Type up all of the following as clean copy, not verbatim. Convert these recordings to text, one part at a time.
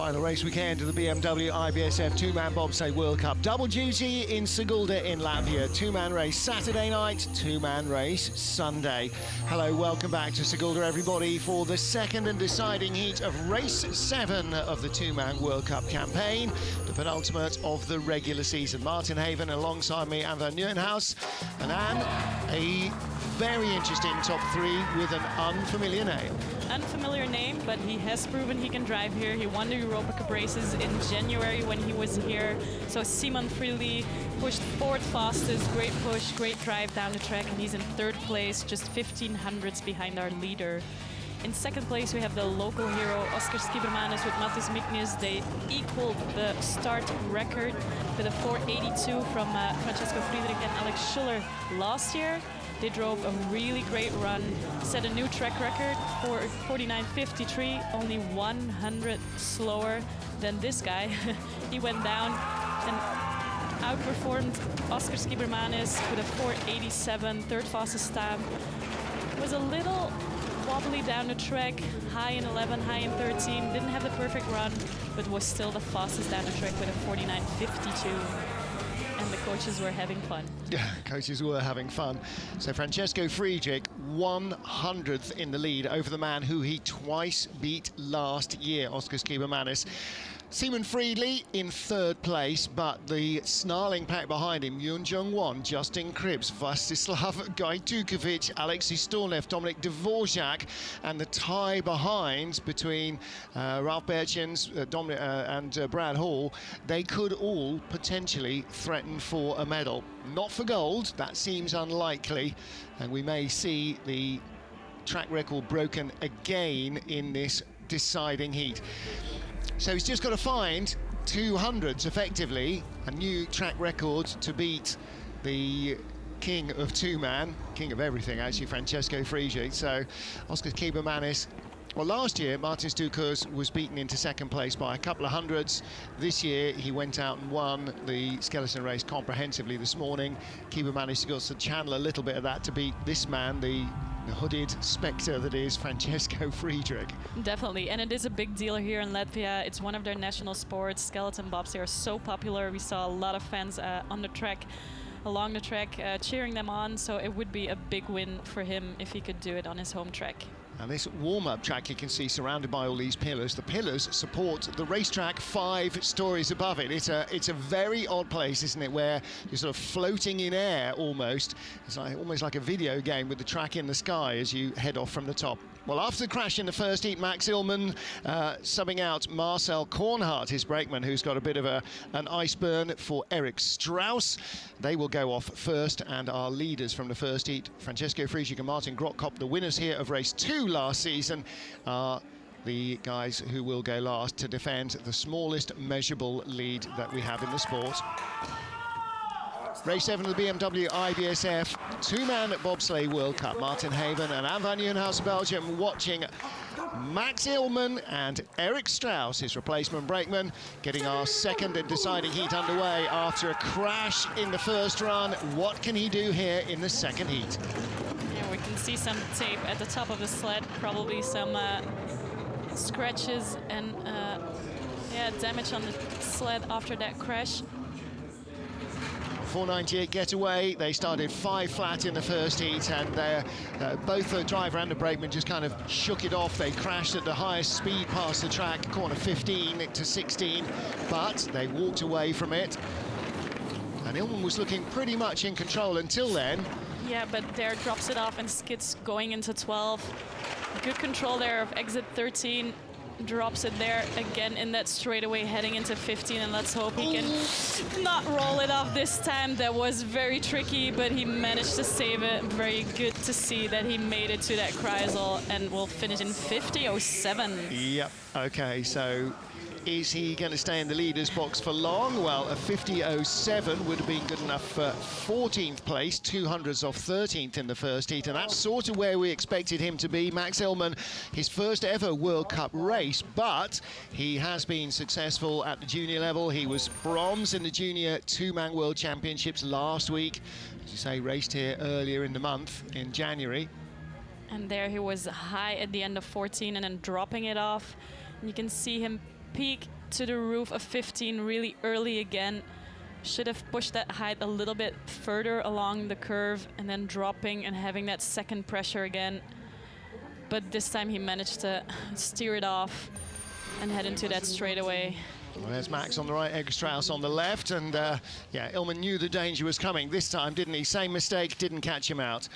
Final race weekend of the BMW IBSF two-man bobsleigh World Cup. Double duty in Sigulda in Latvia. Two-man race Saturday night, two-man race Sunday. Hello, welcome back to Sigulda, everybody, for the second and deciding heat of race 7 of the two-man World Cup campaign, the penultimate of the regular season. Martin Haven alongside me, Anne van Nieuwenhuis, and Anne, a very interesting top 3 with an unfamiliar name. Unfamiliar name, but he has proven he can drive here. He won the Europa Cup races in January when he was here. So Simon Freely pushed 4th fastest, great push, great drive down the track, and he's in 3rd place, just 1500ths behind our leader. In 2nd place, we have the local hero, Oscar Skibermanis with Matis Miknius. They equaled the start record with a 482 from Francesco Friedrich and Alex Schuller last year. They drove a really great run, set a new track record for 49.53, only 100 slower than this guy. He went down and outperformed Oscar Skibermanis with a 487, 3rd fastest time. Was a little wobbly down the track, high in 11, high in 13, didn't have the perfect run, but was still the fastest down the track with a 49.52. And the coaches were having fun. Yeah, coaches were having fun. So Francesco Friedrich, 100th in the lead over the man who he twice beat last year, Oscar Skibermanis. Simon Freely in 3rd place, but the snarling pack behind him, Yoon Jung-won, Justin Cripps, Vastislav Gajdukovic, Alexei Stornev, Dominic Dvorak, and the tie behind between Ralph Berchins and Brad Hall, they could all potentially threaten for a medal. Not for gold, that seems unlikely, and we may see the track record broken again in this deciding heat. So he's just got to find 200s effectively, a new track record to beat the king of two-man, king of everything actually, Francesco Friedrich. So Oscar Skibermanis, well, last year Martin Stukus was beaten into 2nd place by a couple of hundreds. This year he went out and won the skeleton race comprehensively this morning. Skibermanis got to channel a little bit of that to beat this man, the hooded spectre that is Francesco Friedrich. Definitely, and it is a big deal here in Latvia. It's one of their national sports. Skeleton bobsleigh are so popular. We saw a lot of fans on the track, along the track, cheering them on. So it would be a big win for him if he could do it on his home track. And this warm-up track you can see surrounded by all these pillars. The pillars support the racetrack 5 stories above it. It's a very odd place, isn't it, where you're sort of floating in air almost. It's like, almost like a video game with the track in the sky as you head off from the top. Well, after the crash in the first heat, Max Illman subbing out Marcel Kornhardt, his brakeman, who's got a bit of an ice burn for Eric Strauss. They will go off first, and our leaders from the first heat, Francesco Friedrich and Martin Grotkopp, the winners here of race 2 last season, are the guys who will go last to defend the smallest measurable lead that we have in the sport. Race 7 of the BMW IBSF two-man bobsleigh World Cup. Martin Haven and Anne van Nieuwenhuis of Belgium watching Max Illman and Eric Strauss, his replacement brakeman, getting our second and deciding heat underway after a crash in the first run. What can he do here in the second heat? Yeah, we can see some tape at the top of the sled, probably some scratches and yeah, damage on the sled after that crash. 498 getaway. They started 5 flat in the first heat, and both the driver and the brakeman just kind of shook it off. They crashed at the highest speed past the track, corner 15 to 16, but they walked away from it. And Illman was looking pretty much in control until then. Yeah, but there drops it off and skids going into 12. Good control there of exit 13. Drops it there again in that straightaway heading into 15, and let's hope he can not roll it off this time. That was very tricky, but he managed to save it. Very good to see that he made it to that Kreisel and will finish in 50.07. Yep, okay, so is he going to stay in the leader's box for long? Well, a 50.07 would have been good enough for 14th place, 200ths off 13th in the first heat, and that's sort of where we expected him to be. Max Illman, his first ever World Cup race, but he has been successful at the junior level. He was bronze in the junior two-man World Championships last week. As you say, raced here earlier in the month, in January. And there he was high at the end of 14 and then dropping it off. And you can see him peak to the roof of 15 really early again. Should have pushed that height a little bit further along the curve and then dropping and having that second pressure again. But this time he managed to steer it off and head into that straightaway. Well, there's Max on the right, Eggestrauss on the left, and yeah, Illman knew the danger was coming this time, didn't he? Same mistake, didn't catch him out.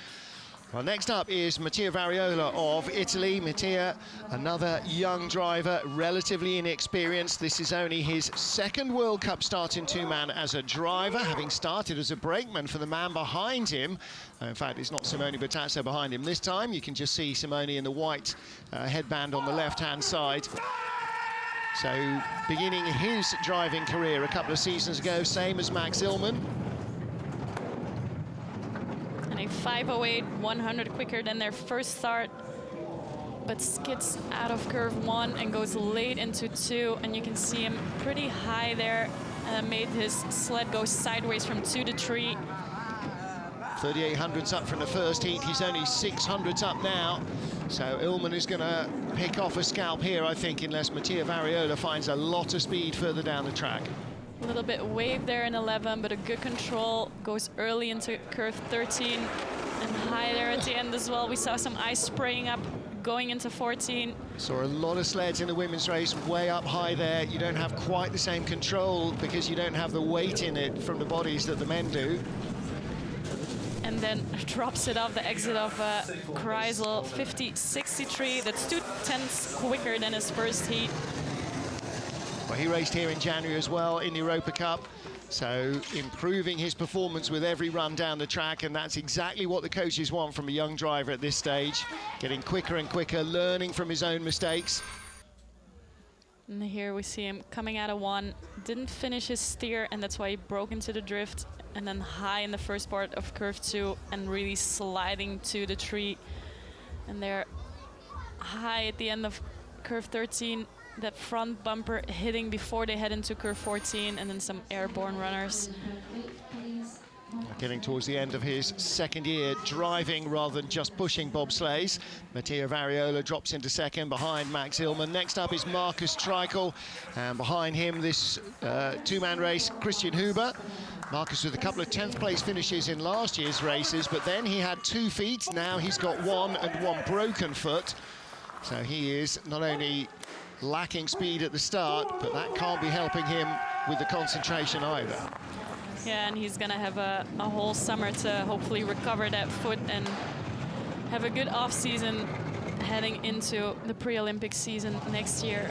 Well, next up is Mattia Variola of Italy. Mattia, another young driver, relatively inexperienced. This is only his second World Cup start in two-man as a driver, having started as a brakeman for the man behind him. In fact, it's not Simone Battazzo behind him this time. You can just see Simone in the white headband on the left-hand side. So, beginning his driving career a couple of seasons ago, same as Max Illman. And a 5:08, 100 quicker than their first start, but skids out of curve 1 and goes late into 2, and you can see him pretty high there, made his sled go sideways from 2 to 3. 3800s up from the first heat, he's only 600s up now. So Illman is going to pick off a scalp here, I think, unless Mattia Variola finds a lot of speed further down the track. A little bit wave there in 11, but a good control. Goes early into curve 13 and high there at the end as well. We saw some ice spraying up going into 14. Saw a lot of sleds in the women's race way up high there. You don't have quite the same control because you don't have the weight in it from the bodies that the men do. And then drops it off the exit of Kreisel, 50.63. That's 0.2 quicker than his first heat. Well, he raced here in January as well in the Europa Cup, so improving his performance with every run down the track, and that's exactly what the coaches want from a young driver at this stage, getting quicker and quicker, learning from his own mistakes. And here we see him coming out of 1, didn't finish his steer, and that's why he broke into the drift, and then high in the first part of curve 2 and really sliding to the tree. And they're high at the end of curve 13, that front bumper hitting before they head into curve 14, and then some airborne runners. Getting towards the end of his second year driving rather than just pushing bobsleighs. Mattia Variola drops into second behind Max Illman. Next up is Marcus Treichel, and behind him this two-man race, Christian Huber. Marcus with a couple of 10th place finishes in last year's races, but then he had 2 feet. Now he's got 1 and 1 broken foot. So he is not only lacking speed at the start, but that can't be helping him with the concentration either. Yeah, and he's gonna have a whole summer to hopefully recover that foot and have a good off-season heading into the pre-Olympic season next year.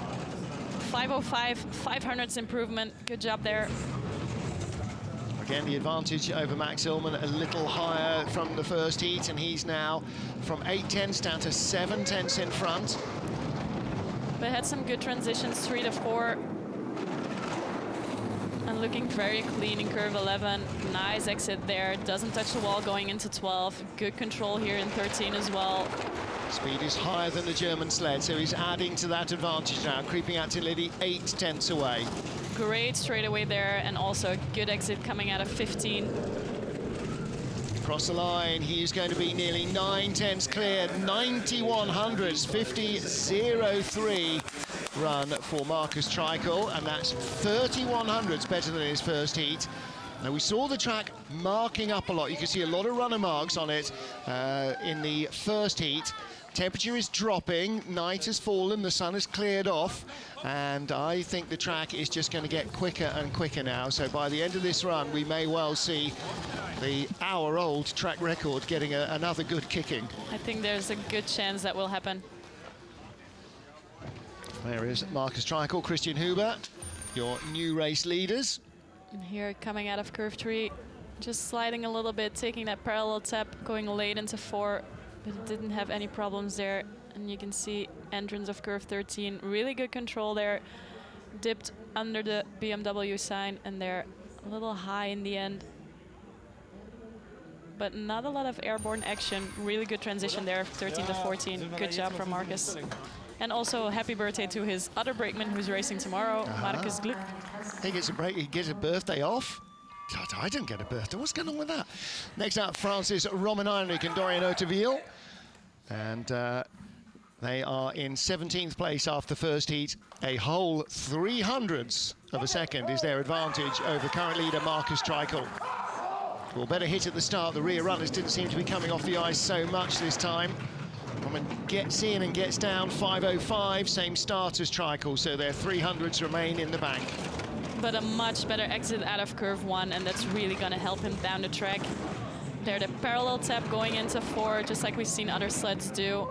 5:05, 500s improvement, good job there. Again, the advantage over Max Illman a little higher from the first heat, and he's now from 8/10 down to 7/10 in front. But had some good transitions, 3 to 4. And looking very clean in curve 11. Nice exit there, doesn't touch the wall going into 12. Good control here in 13 as well. Speed is higher than the German sled, so he's adding to that advantage now, creeping out to nearly 8/10 away. Great straightaway there, and also a good exit coming out of 15. Across the line, he's going to be nearly 9/10 clear, 9100s, 50.03 run for Marcus Treichel, and that's 3100s better than his first heat. Now, we saw the track marking up a lot. You can see a lot of runner marks on it in the first heat. Temperature is dropping, night has fallen, the sun has cleared off, and I think the track is just going to get quicker and quicker now. So by the end of this run, we may well see the hour-old track record getting another good kicking. I think there's a good chance that will happen. There is Marcus Treichel, Christian Huber, your new race leaders. And here coming out of curve 3, just sliding a little bit, taking that parallel tap, going late into 4, but it didn't have any problems there. And you can see entrance of curve 13, really good control there. Dipped under the BMW sign, and they're a little high in the end. But not a lot of airborne action. Really good transition there, 13 to 14. Good job from Marcus. And also happy birthday to his other brakeman who's racing tomorrow, Marcus Gluck. He gets a break, he gets a birthday off. I didn't get a birthday, what's going on with that? Next up, Francis Romaninic and Dorian Oteville. And They are in 17th place after the first heat. A whole 300ths of a second is their advantage over current leader Marcus Treichel. Well, better hit at the start. The rear runners didn't seem to be coming off the ice so much this time. Roman gets in and gets down 5:05, same start as Treichel, so their 300ths remain in the bank. But a much better exit out of curve 1, and that's really going to help him down the track. There, the parallel tap going into 4, just like we've seen other sleds do.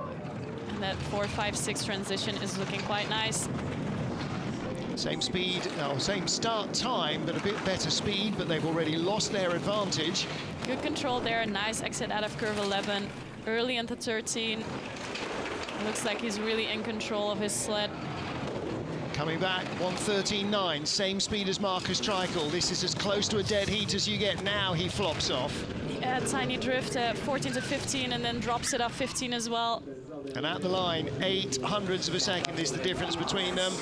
And that 4, 5, 6 transition is looking quite nice. Same speed, same start time, but a bit better speed, but they've already lost their advantage. Good control there, nice exit out of curve 11, early into 13. It looks like he's really in control of his sled. Coming back, 1:13.9, same speed as Marcus Treichel. This is as close to a dead heat as you get now. He flops off. Yeah, tiny drift, 14 to 15, and then drops it up 15 as well. And at the line, 800ths of a second is the difference between them.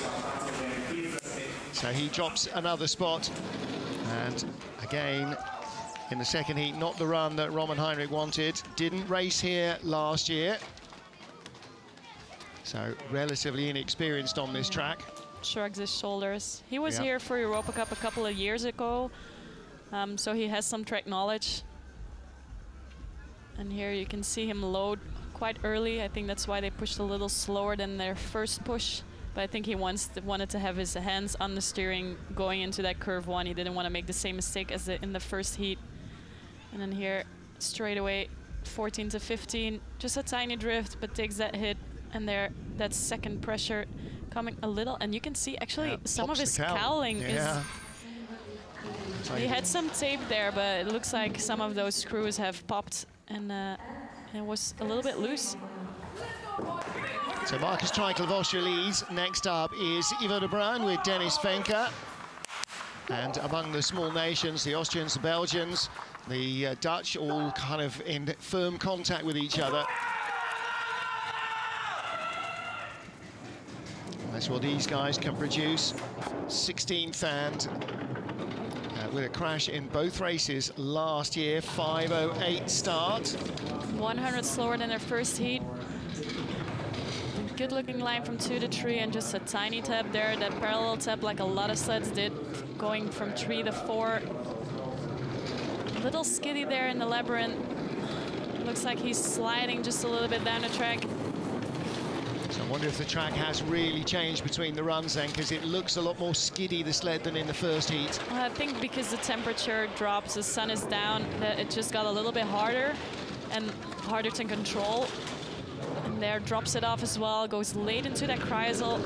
So he drops another spot. And again, in the second heat, not the run that Roman Heinrich wanted. Didn't race here last year. So relatively inexperienced on this track. Shrugs his shoulders. He was here for Europa Cup a couple of years ago, so he has some track knowledge. And here you can see him load quite early. I think that's why they pushed a little slower than their first push. But I think he wanted to have his hands on the steering going into that curve 1. He didn't want to make the same mistake as in the first heat. And then here, straight away, 14 to 15. Just a tiny drift, but takes that hit. And there, that second pressure coming a little. And you can see actually some of his cowling is... He had some tape there, but it looks like some of those screws have popped and it was a little bit loose. So Marcus Treichel of Austria leads. Next up is Ivo de Bruin with Dennis Venker. And among the small nations, the Austrians, the Belgians, the Dutch, all kind of in firm contact with each other. That's what these guys can produce. 16th and with a crash in both races last year, 5:08 start. 100 slower than their first heat. Good looking line from 2 to 3 and just a tiny tap there, that parallel tap like a lot of sleds did, going from 3 to 4. A little skiddy there in the labyrinth. Looks like he's sliding just a little bit down the track. So I wonder if the track has really changed between the runs then, because it looks a lot more skiddy, the sled, than in the first heat. Well, I think because the temperature drops, the sun is down, that it just got a little bit harder and harder to control. And there, drops it off as well, goes late into that chrysal.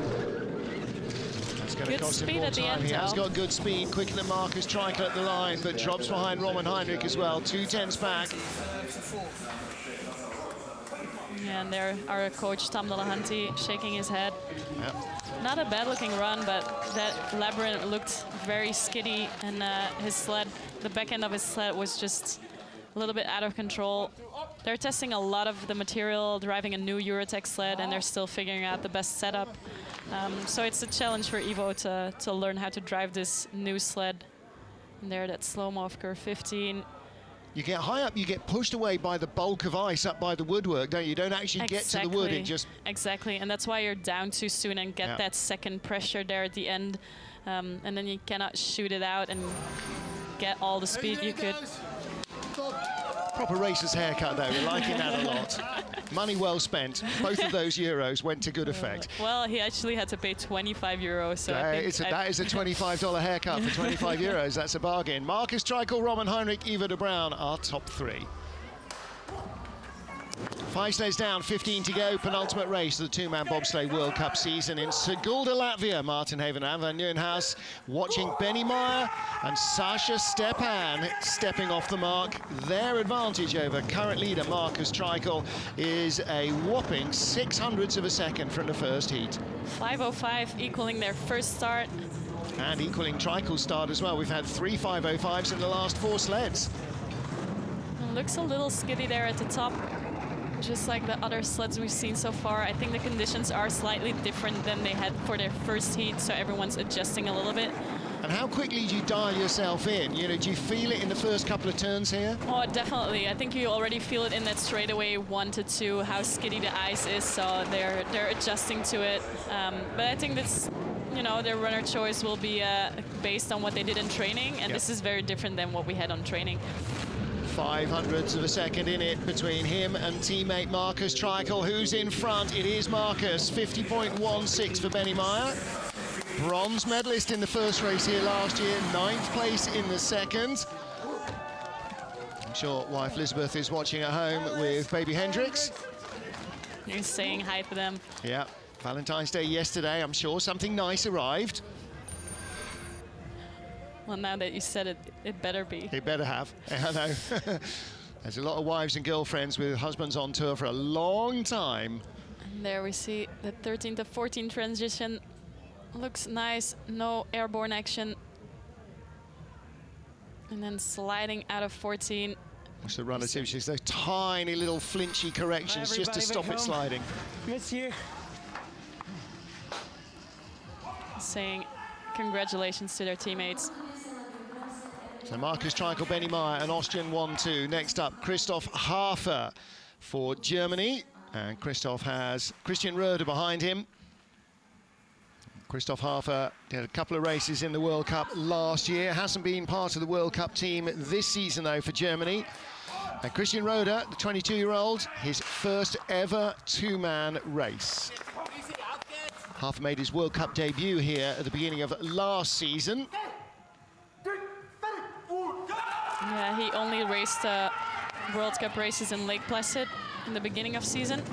That's going to cost him more at the time. end, He has got good speed, quicker than Marcus Treichel at the line, but drops behind Roman Heinrich as well, 2/10 back. Yeah, and there our coach Tom Delahanty shaking his head. Yep. Not a bad looking run, but that labyrinth looked very skiddy, and his sled, the back end of his sled was just a little bit out of control. They're testing a lot of the material, driving a new Eurotech sled, and they're still figuring out the best setup. So it's a challenge for Ivo to learn how to drive this new sled. And there, that slow-mo of curve 15. You get high up, you get pushed away by the bulk of ice up by the woodwork, don't you? You don't actually get to the wood, it just... Exactly, and that's why you're down too soon and get that second pressure there at the end. And then you cannot shoot it out and get all the speed you could. Proper racer's haircut, though. We're liking that a lot. Money well spent. Both of those euros went to good effect. Well, he actually had to pay 25 euros. So that is a $25 haircut for 25 euros. That's a bargain. Marcus Treichel, Roman Heinrich, Ivo de Bruin are top 3. 5 sleds down, 15 to go. Penultimate race of the two-man bobsleigh World Cup season in Sigulda, Latvia. Martin Haven and Van Nieuwenhuis watching Benny Meyer and Sasha Stepan stepping off the mark. Their advantage over current leader Marcus Treichel is a whopping 600ths of a second from the first heat. 5:05 equaling their first start. And equaling Treichel's start as well. We've had 3 5:05s in the last 4 sleds. It looks a little skiddy there at the top, just like the other sleds we've seen so far. I think the conditions are slightly different than they had for their first heat, so everyone's adjusting a little bit. And how quickly do you dial yourself in? You know, do you feel it in the first couple of turns here? Oh, definitely. I think you already feel it in that straightaway 1 to 2, how skiddy the ice is, so they're adjusting to it. But I think that's, you know, their runner choice will be based on what they did in training, and this is very different than what we had on training. 500ths of a second in it between him and teammate Marcus Treichel. Who's in front? It is Marcus. 50.16 for Benny Meyer. Bronze medalist in the first race here last year, 9th place in the second. I'm sure wife Elizabeth is watching at home with baby Hendrix. He's saying hi to them. Yeah, Valentine's Day yesterday. I'm sure something nice arrived. Well, now that you said it, it better be. It better have. I know. There's a lot of wives and girlfriends with husbands on tour for a long time. And there we see the 13 to 14 transition. Looks nice, no airborne action. And then sliding out of 14. What's the relative? Just those tiny little flinchy corrections just to stop it sliding. Monsieur. Saying congratulations to their teammates. So Marcus Treichel, Benny Meyer, an Austrian 1-2. Next up, Christoph Hafer for Germany. And Christoph has Christian Roeder behind him. Christoph Hafer did a couple of races in the World Cup last year. Hasn't been part of the World Cup team this season, though, for Germany. And Christian Roeder, the 22-year-old, his first ever two-man race. Hafer made his World Cup debut here at the beginning of last season. Yeah, he only raced World Cup races in Lake Placid in the beginning of season.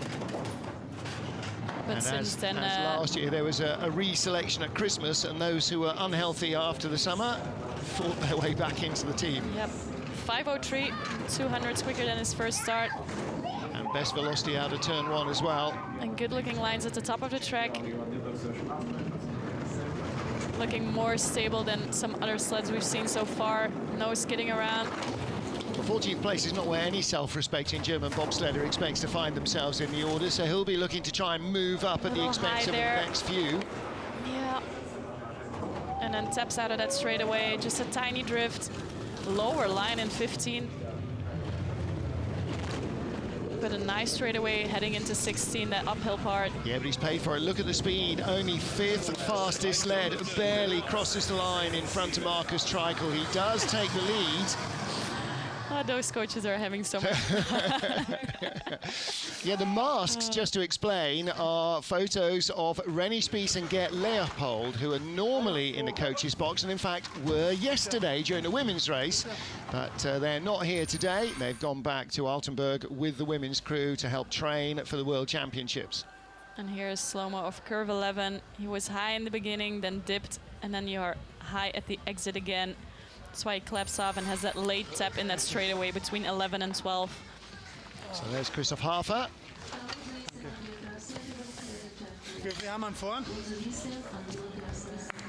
But And since then, last year there was a reselection at Christmas, and those who were unhealthy after the summer fought their way back into the team. Yep, 5:03, 200s quicker than his first start. And best velocity out of turn 1 as well. And good-looking lines at the top of the track. Looking more stable than some other sleds we've seen so far. No skidding around. Well, 14th place is not where any self-respecting German bobsledder expects to find themselves in the order, so he'll be looking to try and move up at the expense of the next few. Yeah. And then taps out of that straightaway, just a tiny drift. Lower line in 15. But a nice straightaway heading into 16, that uphill part. Yeah, but he's paid for it. Look at the speed. Only 5th fastest sled. Barely crosses the line in front of Marcus Treichel. He does take the lead. Oh, those coaches are having so much fun. Yeah, the masks, just to explain, are photos of Rennie Spies and Gert Leopold, who are normally in the coaches box, and in fact were yesterday during the women's race. But they're not here today. They've gone back to Altenburg with the women's crew to help train for the World Championships. And here's slow-mo of curve 11. He was high in the beginning, then dipped, and then you're high at the exit again. That's why he claps off and has that late tap in that straightaway between 11 and 12. So there's Christoph Hafer.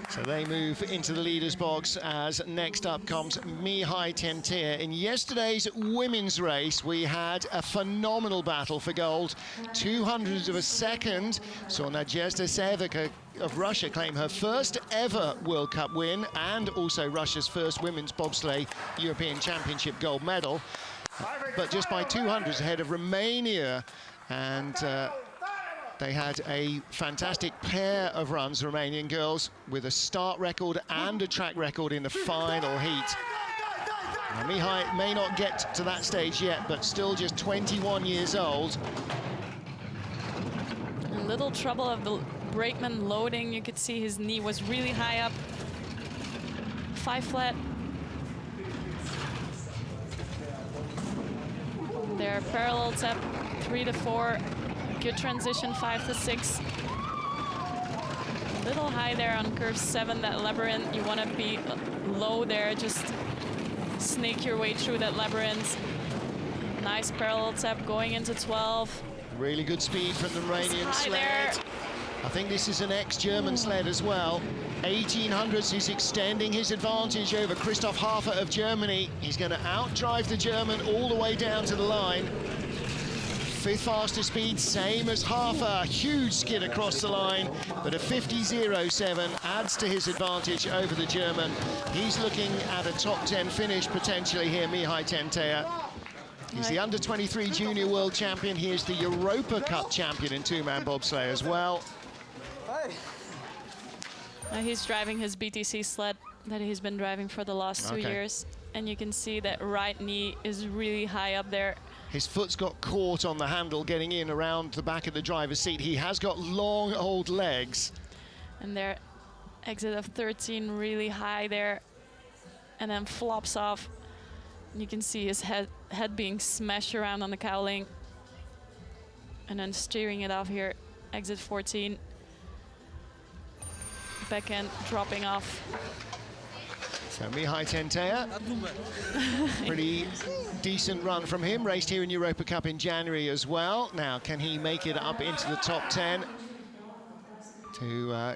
So they move into the leaders box as next up comes Mihai Tentir. In yesterday's women's race, we had a phenomenal battle for gold. 200ths of a second saw Nadezhda Sevika of Russia claim her first ever World Cup win, and also Russia's first women's bobsleigh European Championship gold medal. But just by 200ths ahead of Romania, and they had a fantastic pair of runs, Romanian girls, with a start record and a track record in the final heat. Now, Mihai may not get to that stage yet, but still just 21 years old. A little trouble of the brakeman loading. You could see his knee was really high up. 5 flat. Their parallel tap, 3 to 4. Good transition, 5 to 6. A little high there on curve 7, that labyrinth. You want to be low there, just snake your way through that labyrinth. Nice parallel tap going into 12. Really good speed from the Romanian sled. There. I think this is an ex-German sled as well. 1800s, he's extending his advantage over Christoph Hafer of Germany. He's going to outdrive the German all the way down to the line. fifth fastest speed, same as Hafer. Huge skid across the line, but a 50.07 adds to his advantage over the German. He's looking at a top 10 finish potentially here, Mihai Tentea. He's the under-23 junior world champion. He is the Europa Cup champion in two-man bobsleigh as well. He's driving his BTC sled that he's been driving for the last 2 years. And you can see that right knee is really high up there. His foot's got caught on the handle getting in around the back of the driver's seat. He has got long old legs. And their exit of 13 really high there. And then flops off. You can see his head being smashed around on the cowling. And then steering it off here, exit 14. Back end dropping off. So Mihai Tentea, pretty decent run from him. Raced here in Europa Cup in January as well. Now, can he make it up into the top 10 to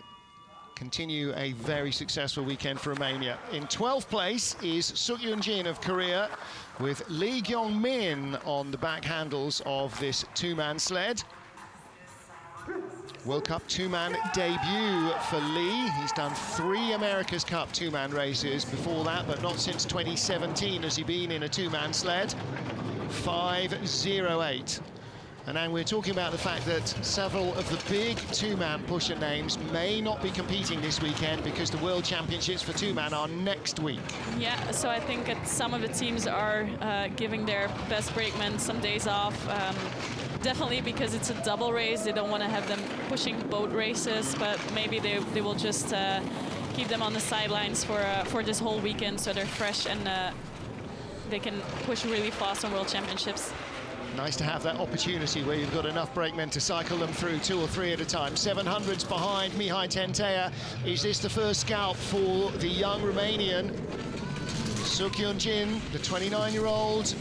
continue a very successful weekend for Romania? In 12th place is Suk-Yoon Jin of Korea, with Lee Kyung-min on the back handles of this two-man sled. World Cup two-man debut for Lee. He's done 3 America's Cup two-man races before that, but not since 2017 has he been in a two-man sled. 5.08. And then we're talking about the fact that several of the big two-man pusher names may not be competing this weekend because the World Championships for two-man are next week. Yeah, so I think that some of the teams are giving their best brakemen some days off. Definitely because it's a double race. They don't want to have them pushing both races, but maybe they will just keep them on the sidelines for this whole weekend so they're fresh and they can push really fast on World Championships. Nice to have that opportunity where you've got enough brakemen to cycle them through 2 or 3 at a time. 700s behind Mihai Tentea. Is this the first scalp for the young Romanian? Suk-Yoon Jin, the 29-year-old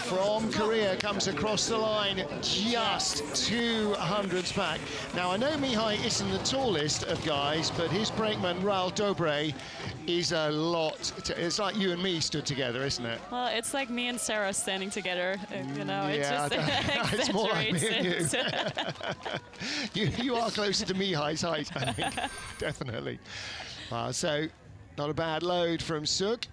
from Korea, comes across the line just 200s back. Now, I know Mihai isn't the tallest of guys, but his brakeman, Raul Dobre, is a lot. It's like you and me stood together, isn't it? Well, it's like me and Sarah standing together. You know, it yeah, just it's more like me exaggerates and you. You are closer to Mihai's height, I think, definitely. So, not a bad load from Suk.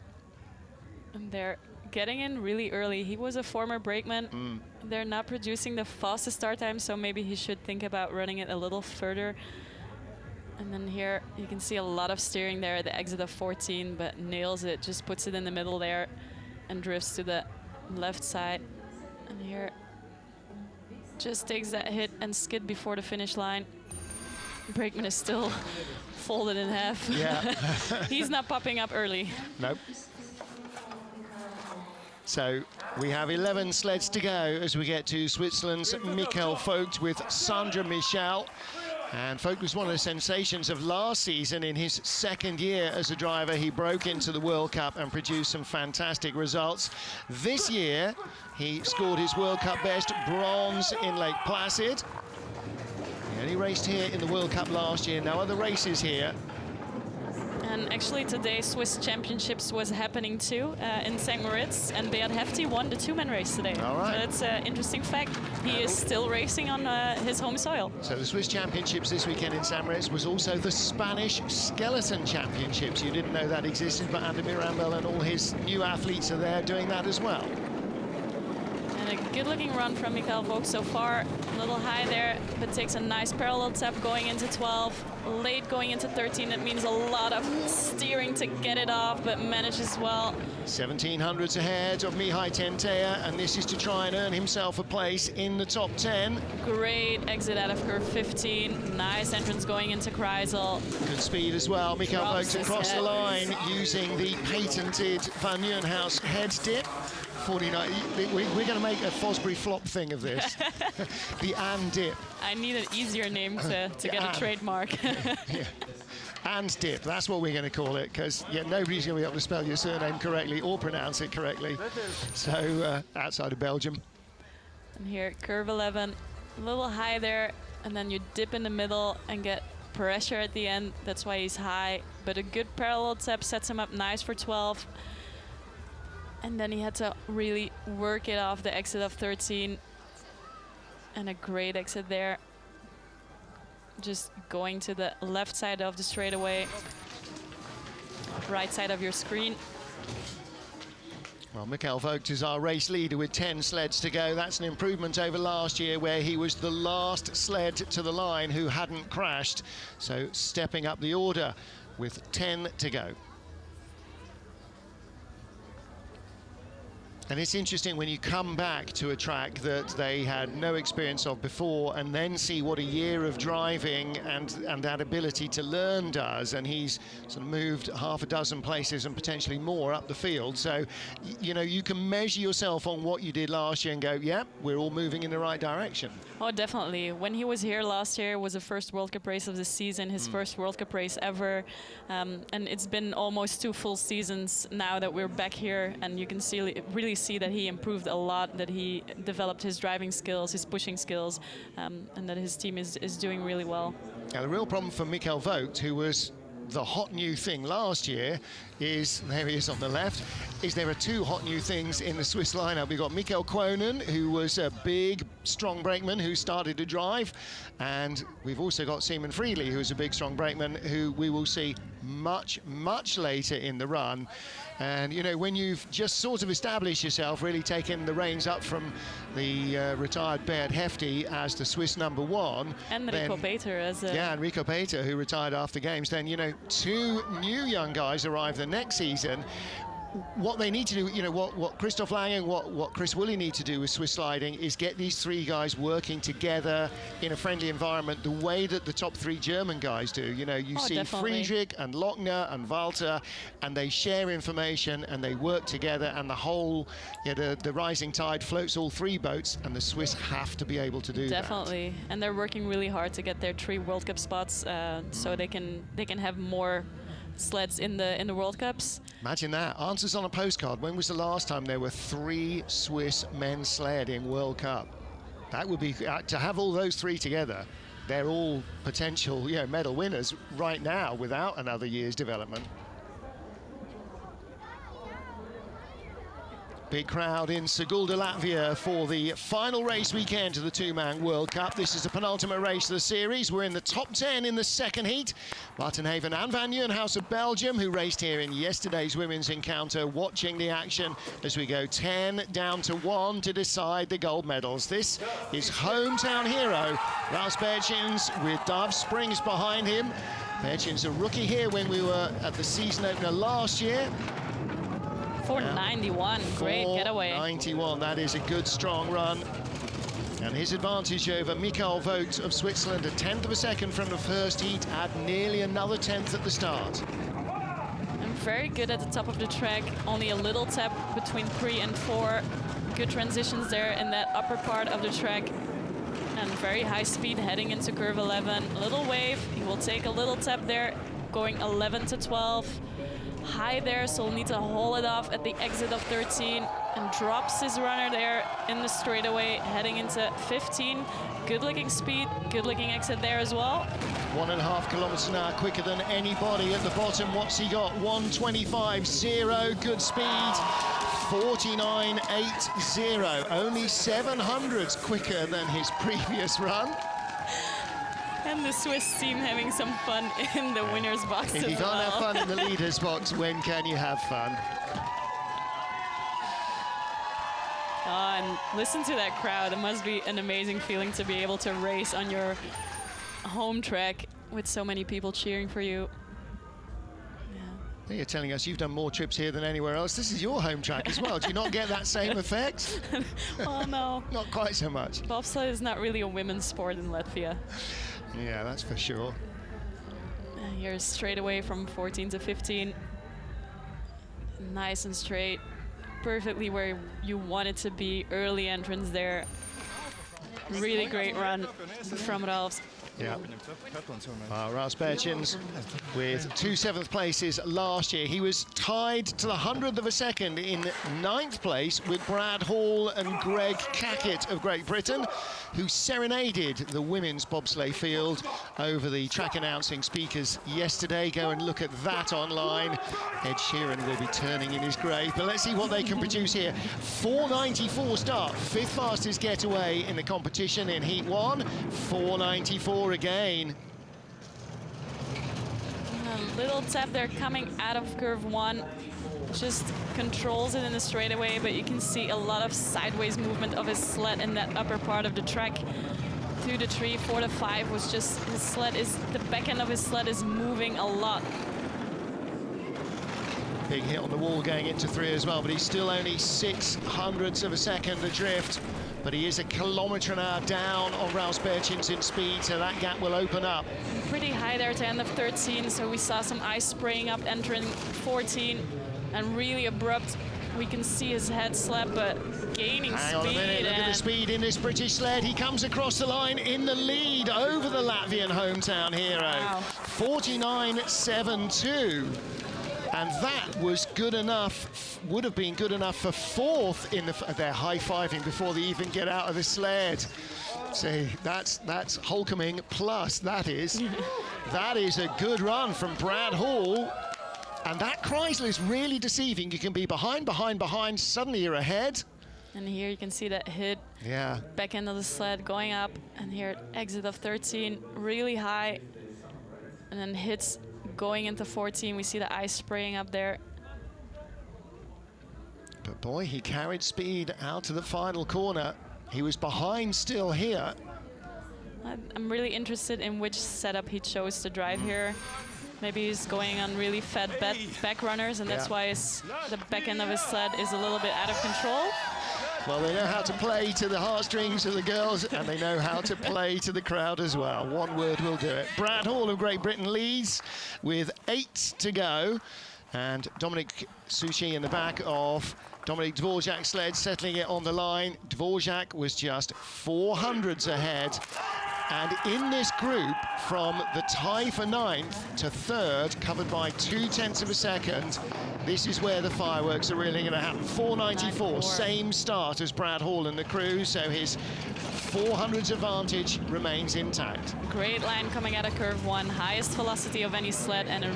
And they're getting in really early. He was a former brakeman. They're not producing the fastest start time, so maybe he should think about running it a little further. And then here you can see a lot of steering there at the exit of 14, but nails it, just puts it in the middle there and drifts to the left side. And here just takes that hit and skid before the finish line. Brakeman is still folded in half. Yeah. He's not popping up early. Nope. So we have 11 sleds to go as we get to Switzerland's Michael Vogt with Sandra Michel. And Vogt was one of the sensations of last season. In his second year as a driver, he broke into the World Cup and produced some fantastic results. This year, he scored his World Cup best, bronze in Lake Placid. He only raced here in the World Cup last year, no other races here. And actually today Swiss Championships was happening too in St. Moritz, and Beat Hefti won the two-man race today. All right. So that's an interesting fact. He is still racing on his home soil. So the Swiss Championships this weekend in St. Moritz was also the Spanish Skeleton Championships. You didn't know that existed, but Andy Mirambel and all his new athletes are there doing that as well. And a good-looking run from Michael Vogt so far. A little high there, but takes a nice parallel tap going into 12. Late going into 13. That means a lot of steering to get it off, but manages well. 1700s ahead of Mihai Tentea, and this is to try and earn himself a place in the top 10. Great exit out of curve 15. Nice entrance going into Kreisel. Good speed as well. Michael Vogt across the line using the patented Van Nieuwenhuis head dip. 49. We're going to make a Fosbury flop thing of this. The and dip. I need an easier name to get a trademark. Yeah. And dip, that's what we're going to call it, because nobody's going to be able to spell your surname correctly or pronounce it correctly. So outside of Belgium. And here, curve 11, a little high there, and then you dip in the middle and get pressure at the end. That's why he's high, but a good parallel tap sets him up nice for 12. And then he had to really work it off the exit of 13. And a great exit there. Just going to the left side of the straightaway, right side of your screen. Well, Mikkel Vogt is our race leader with 10 sleds to go. That's an improvement over last year where he was the last sled to the line who hadn't crashed. So stepping up the order with 10 to go. And it's interesting when you come back to a track that they had no experience of before and then see what a year of driving and that ability to learn does. And he's sort of moved half a dozen places and potentially more up the field. So, you know, you can measure yourself on what you did last year and go, yeah, we're all moving in the right direction. Oh, definitely. When he was here last year, it was the first World Cup race of the season, his first World Cup race ever. And it's been almost 2 full seasons now that we're back here, and you can really see that he improved a lot, that he developed his driving skills, his pushing skills, and that his team is doing really well. Now, the real problem for Mikkel Vogt, who was the hot new thing last year, is, there he is on the left, is there are 2 hot new things in the Swiss lineup. We've got Mikkel Koenen, who was a big, strong brakeman who started to drive, and we've also got Simon Friedli, who is a big, strong brakeman, who we will see much, much later in the run. And, you know, when you've just sort of established yourself, really taken the reins up from the retired Bert Hefty as the Swiss #1. And Rico Peter as a... Yeah, and Rico Peter, who retired after games. Then, you know, 2 new young guys arrive the next season. What they need to do, you know, what Christoph Lange, what Chris Woolley need to do with Swiss sliding is get these 3 guys working together in a friendly environment the way that the top 3 German guys do. You know, you see definitely. Friedrich and Lochner and Walter, and they share information and they work together, and the whole, you know, the rising tide floats all 3 boats, and the Swiss have to be able to do Definitely. that. And they're working really hard to get their 3 World Cup spots, so they can have more sleds in the World Cups. Imagine that. Answers on a postcard. When was the last time there were 3 Swiss men sled in World Cup? That would be, to have all those 3 together, they're all potential, you know, medal winners right now without another year's development. Big crowd in Sigulda, Latvia for the final race weekend of the 2-man World Cup. This is the penultimate race of the series. We're in the top 10 in the second heat. Buitenhaven and Van Nieuwenhuis of Belgium, who raced here in yesterday's women's encounter, watching the action as we go 10 down to 1 to decide the gold medals. This is hometown hero Lars Bertjens with Dove Springs behind him. Bertjens a rookie here when we were at the season opener last year. 491, great getaway. 491, that is a good, strong run. And his advantage over Mikkel Vogt of Switzerland, a 1/10 of a second from the first heat, add nearly another 1/10 at the start. And very good at the top of the track, only a little tap between 3 and 4. Good transitions there in that upper part of the track. And very high speed heading into curve 11. Little wave, he will take a little tap there, going 11 to 12. High there, so he'll need to haul it off at the exit of 13 and drops his runner there in the straightaway, heading into 15. Good looking speed, good looking exit there as well. 1.5 kilometers an hour quicker than anybody at the bottom. What's he got? 1:25.0, good speed. 49.80, only 700s quicker than his previous run. And the Swiss team having some fun in the winner's box as well. If you can't have fun in the leader's box, when can you have fun? And listen to that crowd. It must be an amazing feeling to be able to race on your home track with so many people cheering for you. You're telling us you've done more trips here than anywhere else. This is your home track as well. Do you not get that same effect? Oh, no. Not quite so much. Bobsleigh is not really a women's sport in Latvia. Yeah, that's for sure. Here's straight away from 14 to 15. Nice and straight. Perfectly where you want it to be. Early entrance there. Really great run from Ralphs. Yeah. Rouse Berchins with 2 7th places last year. He was tied to the 100th of a second in 9th place with Brad Hall and Greg Cackett of Great Britain, who serenaded the women's bobsleigh field over the track announcing speakers yesterday. Go and look at that online. Ed Sheeran will be turning in his grave, but let's see what they can produce here. 4.94 start, 5th fastest getaway in the competition in Heat 1. 4.94 again. A little tap there coming out of curve 1. Just controls it in the straightaway, but you can see a lot of sideways movement of his sled in that upper part of the track. 2 to 3, 4 to 5 was just, the back end of his sled is moving a lot. Big hit on the wall going into 3 as well, but he's still only 0.06 of a second adrift. But he is 1 kilometre an hour down on Rouse Berchins in speed, so that gap will open up. Pretty high there at the end of 13, so we saw some ice spraying up entering 14, and really abrupt. We can see his head slap, but gaining speed. Hang on a minute, look at the speed in this British sled. He comes across the line in the lead over the Latvian hometown hero. Wow. 49.72. And that was good enough, would have been good enough for 4th in they're high-fiving before they even get out of the sled. See, that's Holcoming plus, that is a good run from Brad Hall. And that Chrysler is really deceiving. You can be behind, suddenly you're ahead. And here you can see that hit. Yeah. Back end of the sled going up, and here exit of 13, really high. And then hits going into 14. We see the ice spraying up there. But boy, he carried speed out to the final corner. He was behind still here. I'm really interested in which setup he chose to drive here. Maybe he's going on really fat back runners, and that's why the back end of his sled is a little bit out of control. Well, they know how to play to the heartstrings of the girls, and they know how to play to the crowd as well. One word will do it. Brad Hall of Great Britain leads with 8 to go, and Dominic Sushi in the back of Dominic Dvorak's sled, settling it on the line. Dvorak was just 400s ahead. And in this group, from the tie for 9th to 3rd, covered by 0.2 of a second, this is where the fireworks are really going to happen. 4.94, same start as Brad Hall and the crew, so his 400s advantage remains intact. Great line coming out of curve 1, highest velocity of any sled, and a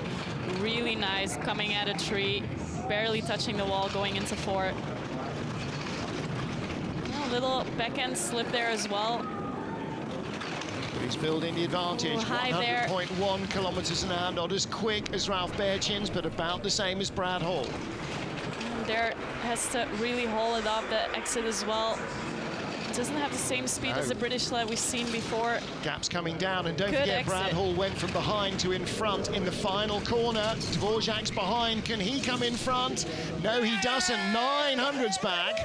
really nice coming out of 3, barely touching the wall going into 4. A little back end slip there as well. But he's building the advantage. 100.1 kilometres an hour, not as quick as Ralph Berchins, but about the same as Brad Hall. There has to really hold it up, the exit as well. Doesn't have the same speed as the British sled we've seen before. Gaps coming down, and don't forget Brad Hall went from behind to in front in the final corner. Dvorak's behind, can he come in front? No, he doesn't, 900s back.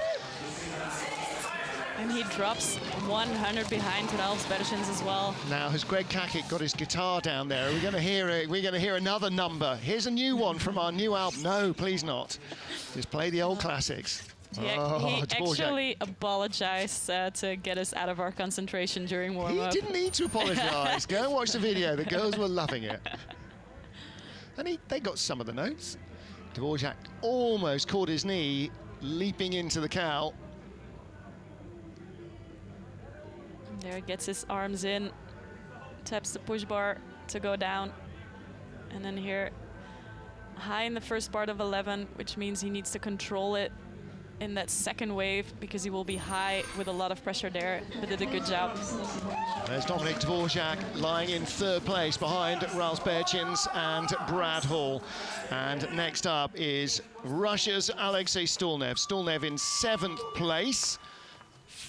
And he drops 100 behind Ralph Berchins as well. Now, has Greg Cackett got his guitar down there? Are we going to hear it? We're going to hear another number. Here's a new one from our new album. No, please not. Just play the old classics. He actually apologized to get us out of our concentration during warm-up. He didn't need to apologize. Go and watch the video. The girls were loving it. And they got some of the notes. Dvorak almost caught his knee, leaping into the cow. There, gets his arms in, taps the push bar to go down. And then here, high in the first part of 11, which means he needs to control it in that second wave, because he will be high with a lot of pressure there, but did a good job. There's Dominic Dvorak lying in 3rd place behind Ralph Berchins and Brad Hall. And next up is Russia's Alexei Stulnev. Stulnev in 7th place.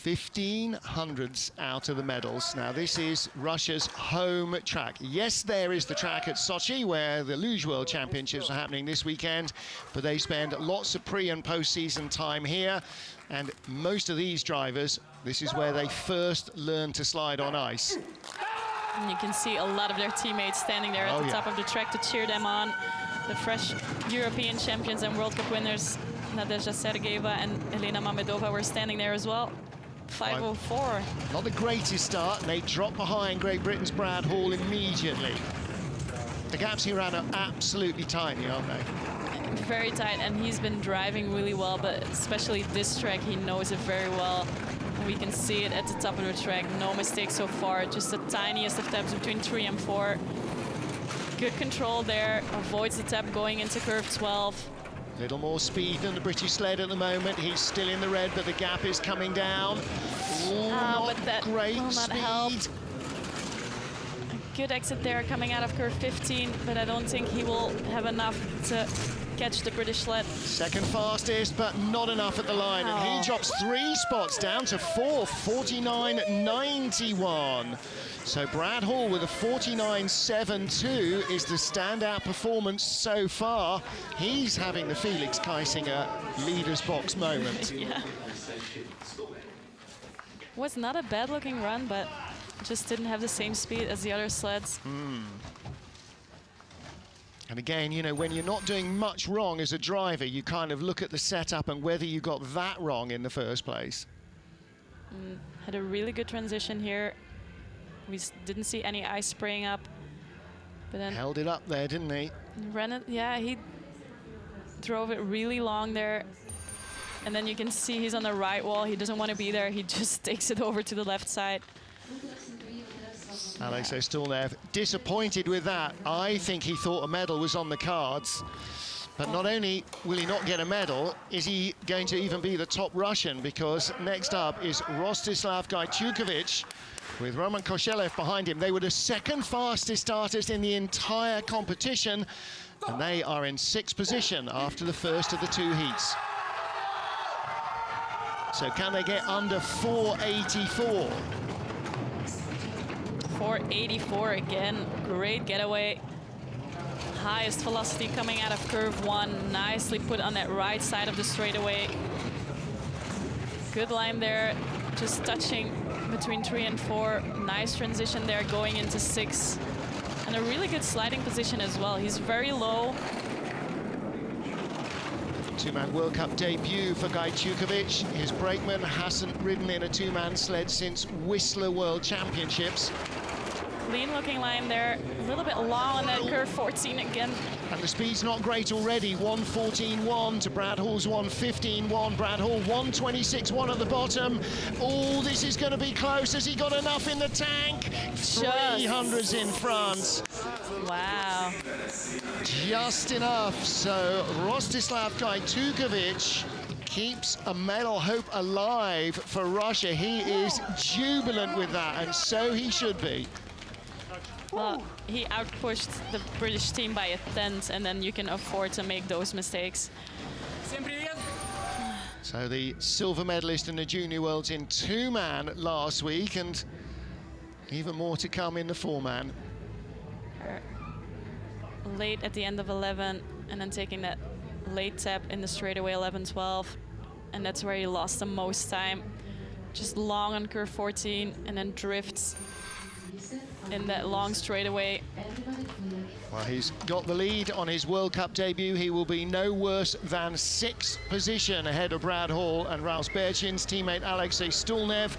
1500s out of the medals. Now, this is Russia's home track. Yes, there is the track at Sochi, where the Luge World Championships are happening this weekend, but they spend lots of pre- and post-season time here, and most of these drivers, this is where they first learn to slide on ice. And you can see a lot of their teammates standing there at the top of the track to cheer them on. The fresh European champions and World Cup winners, Nadezhda Sergeeva and Elena Mamedova, were standing there as well. 5:04. Not the greatest start, and they drop behind Great Britain's Brad Hall immediately. The gaps here around are absolutely tiny, aren't they? Very tight, and he's been driving really well, but especially this track, he knows it very well. And we can see it at the top of the track. No mistakes so far, just the tiniest of taps between 3 and 4. Good control there, avoids the tap going into curve 12. Little more speed than the British sled at the moment. He's still in the red, but the gap is coming down. Ooh, not but that great will not speed. help. A good exit there coming out of curve 15, but I don't think he will have enough to catch the British sled. Second fastest, but not enough at the line. And he drops 3 spots down to 4th, 49.91. So Brad Hall with a 49.72 is the standout performance so far. He's having the Felix Kaisinger leader's box moment. Yeah. Was not a bad looking run, but just didn't have the same speed as the other sleds. And again, you know, when you're not doing much wrong as a driver, you kind of look at the setup and whether you got that wrong in the first place. Had a really good transition here. We didn't see any ice spraying up, but then Held it up there, didn't he? ran it. Yeah, he drove it really long there. And then you can see he's on the right wall. He doesn't want to be there. He just takes it over to the left side. Alexei Stulnev disappointed with that. I think he thought a medal was on the cards. But not only will he not get a medal, is he going to even be the top Russian? Because next up is Rostislav Gajtukovic with Roman Koshelev behind him. They were the second fastest starters in the entire competition, and they are in 6th position after the first of the 2 heats. So can they get under 484? 484 again, great getaway. Highest velocity coming out of curve 1, nicely put on that right side of the straightaway. Good line there, just touching between 3 and 4. Nice transition there going into 6. And a really good sliding position as well. He's very low. 2-man World Cup debut for Gajtukovic. His brakeman hasn't ridden in a 2-man sled since Whistler World Championships. Clean looking line there, a little bit long on that curve 14 again. And the speed's not great already. 1:14.1 to Brad Hall's 1:15.1. Brad Hall 1:26.1 at the bottom. Oh, this is going to be close. Has he got enough in the tank? 300s in front. Wow. Just enough. So Rostislav Gajtukovic keeps a medal hope alive for Russia. He is jubilant with that, and so he should be. Well, he outpushed the British team by a 10th, and then you can afford to make those mistakes. So the silver medalist in the Junior Worlds in 2-man last week, and even more to come in the 4-man. Late at the end of 11, and then taking that late tap in the straightaway 11-12, and that's where he lost the most time. Just long on curve 14, and then drifts in that long straightaway. Well, he's got the lead on his World Cup debut. He will be no worse than 6th position ahead of Brad Hall and Raus Berchin's teammate Alexei Stulnev.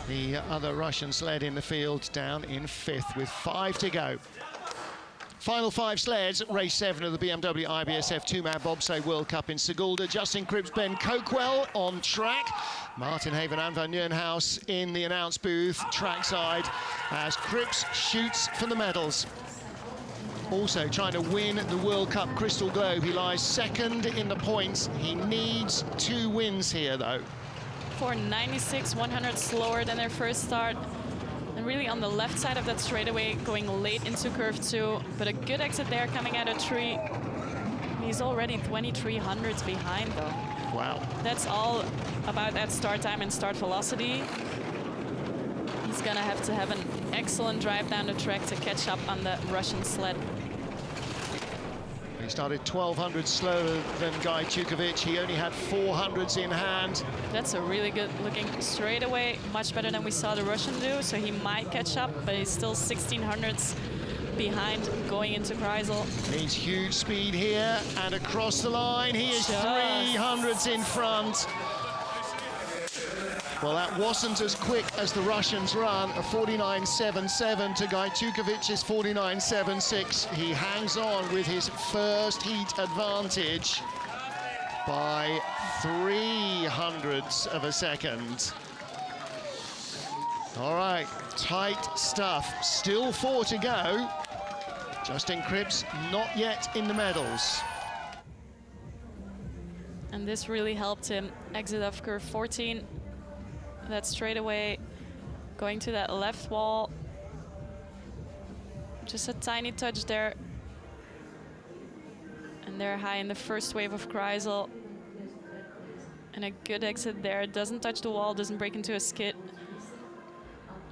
The other Russian sled in the field down in 5th with 5 to go. Final 5 sleds, race 7 of the BMW IBSF 2-man Bobsleigh World Cup in Sigulda. Justin Cripps, Ben Coquell on track. Martin Haven and Van Nieuwenhuis in the announce booth, trackside, as Cripps shoots for the medals. Also trying to win the World Cup Crystal Globe. He lies 2nd in the points. He needs 2 wins here, though. 496, 100 slower than their first start. And really on the left side of that straightaway, going late into curve 2, but a good exit there coming out of 3. He's already 2300s behind though. Wow. That's all about that start time and start velocity. He's gonna have to have an excellent drive down the track to catch up on the Russian sled. He started 1200 slower than Gajtukovic. He only had 400s in hand. That's a really good looking straightaway, much better than we saw the Russian do, so he might catch up, but he's still 1600s behind going into Kreisel. Needs huge speed here, and across the line, he is 300s in front. Well, that wasn't as quick as the Russians run, a 49.77 to Gajtukovic's 49.76. He hangs on with his first heat advantage by 0.03 of a second. All right, tight stuff. Still 4 to go. Justin Cripps not yet in the medals. And this really helped him exit off curve 14. That straightaway going to that left wall. Just a tiny touch there. And they're high in the first wave of Kreisel. And a good exit there. Doesn't touch the wall, doesn't break into a skid.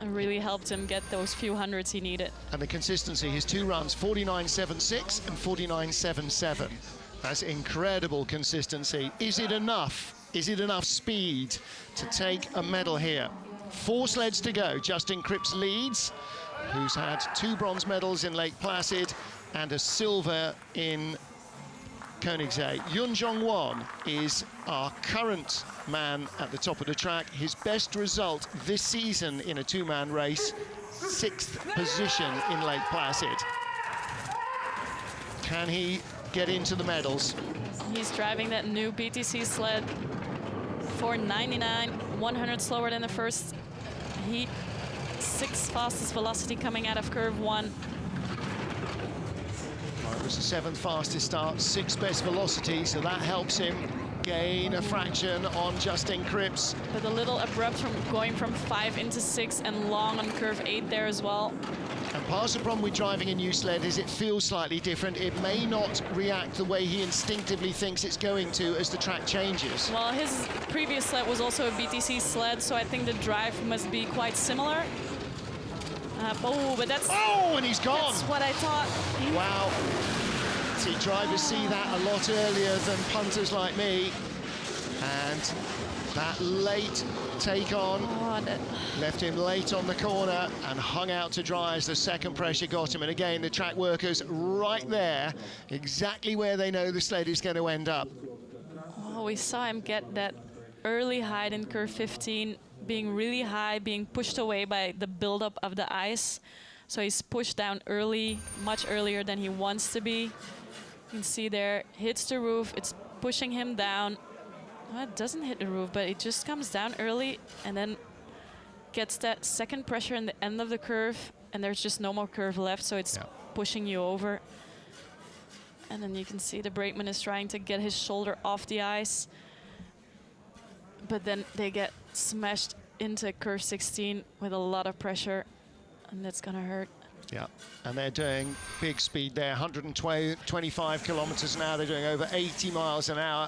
And really helped him get those few hundreds he needed. And the consistency, his 2 runs, 49.76 and 49.77. That's incredible consistency. Is it enough? Is it enough speed to take a medal here? 4 sleds to go. Justin Cripps leads, who's had 2 bronze medals in Lake Placid and a silver in Koenigsegg. Yun Jong-won is our current man at the top of the track. His best result this season in a 2-man race, 6th position in Lake Placid. Can he get into the medals? He's driving that new BTC sled, 499, 100 slower than the first heat, 6th fastest velocity coming out of curve 1. Well, it was the 7th fastest start, 6th best velocity, so that helps him gain a fraction on Justin Cripps. But a little abrupt from going from 5 into 6 and long on curve 8 there as well. And part of the problem with driving a new sled is it feels slightly different. It may not react the way he instinctively thinks it's going to as the track changes. Well, his previous sled was also a BTC sled, so I think the drive must be quite similar. But that's... Oh, and he's gone! That's what I thought. Wow. See, drivers see that a lot earlier than punters like me. And that late take on left him late on the corner and hung out to dry as the second pressure got him. And again, the track workers right there, exactly where they know the sled is going to end up. Oh, we saw him get that early height in curve 15, being really high, being pushed away by the buildup of the ice. So he's pushed down early, much earlier than he wants to be. You can see there, hits the roof, it's pushing him down. Well, it doesn't hit the roof, but it just comes down early and then gets that second pressure in the end of the curve, and there's just no more curve left, so it's pushing you over. And then you can see the brakeman is trying to get his shoulder off the ice, but then they get smashed into curve 16 with a lot of pressure, and that's gonna hurt. Yeah, and they're doing big speed there, 125 kilometers an hour. They're doing over 80 miles an hour.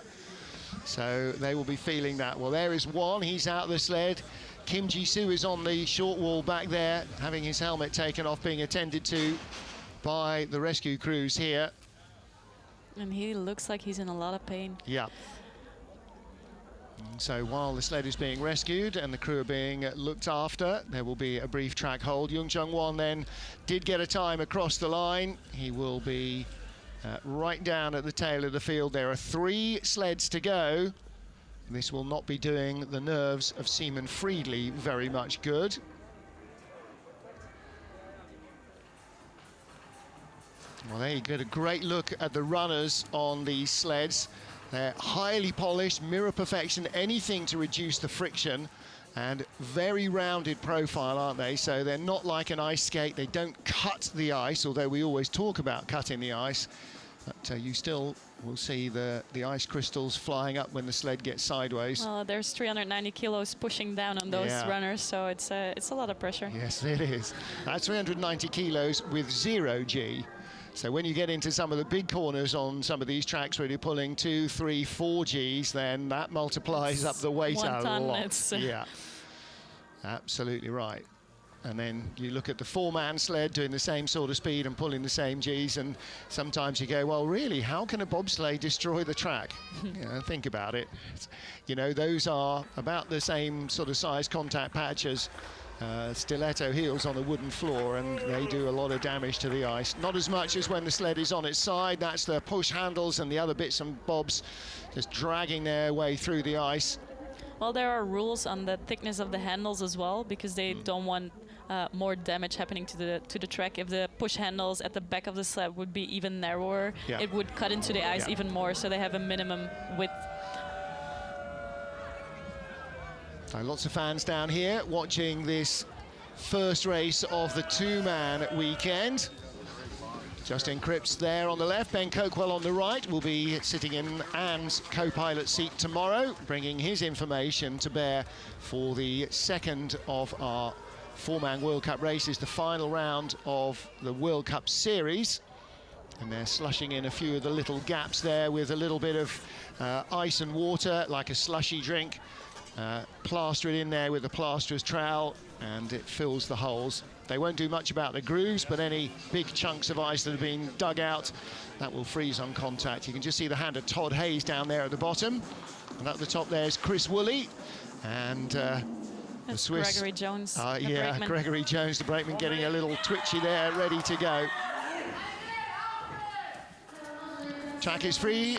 So they will be feeling that. Well, there is one. He's out of the sled. Kim Ji-soo is on the short wall back there, having his helmet taken off, being attended to by the rescue crews here. And he looks like he's in a lot of pain. Yeah. So while the sled is being rescued and the crew are being looked after, there will be a brief track hold. Yun Jong-won then did get a time across the line. He will be right down at the tail of the field. There are 3 sleds to go. This will not be doing the nerves of Simon Friedli very much good. Well, there you get a great look at the runners on these sleds. They're highly polished, mirror perfection, anything to reduce the friction, and very rounded profile, aren't they? So they're not like an ice skate. They don't cut the ice, although we always talk about cutting the ice. But you still will see the ice crystals flying up when the sled gets sideways. Well, there's 390 kilos pushing down on those runners, so it's a lot of pressure. Yes, it is. That's 390 kilos with 0 G. So when you get into some of the big corners on some of these tracks where you're pulling 2, 3, 4 Gs, then that multiplies up the weight a lot. Yeah, absolutely right. And then you look at the 4-man sled doing the same sort of speed and pulling the same Gs, and sometimes you go, well, really, how can a bobsleigh destroy the track? You know, think about it. You know, those are about the same sort of size contact patch as stiletto heels on a wooden floor, and they do a lot of damage to the ice. Not as much as when the sled is on its side. That's the push handles and the other bits and bobs just dragging their way through the ice. Well, there are rules on the thickness of the handles as well, because they don't want more damage happening to the track. If the push handles at the back of the sled would be even narrower, it would cut into the ice even more, so they have a minimum width. Lots of fans down here watching this first race of the two-man weekend. Justin Cripps there on the left, Ben Coakwell on the right will be sitting in Anne's co-pilot seat tomorrow, bringing his information to bear for the second of our four-man World Cup races, the final round of the World Cup Series. And they're slushing in a few of the little gaps there with a little bit of ice and water, like a slushy drink. Plaster it in there with a plasterer's trowel, and it fills the holes. They won't do much about the grooves, but any big chunks of ice that have been dug out, that will freeze on contact. You can just see the hand of Todd Hayes down there at the bottom, and at the top there's Chris Woolley, and the Swiss. Gregory Jones. Gregory Jones, the brakeman, getting a little twitchy there, ready to go. Track is free.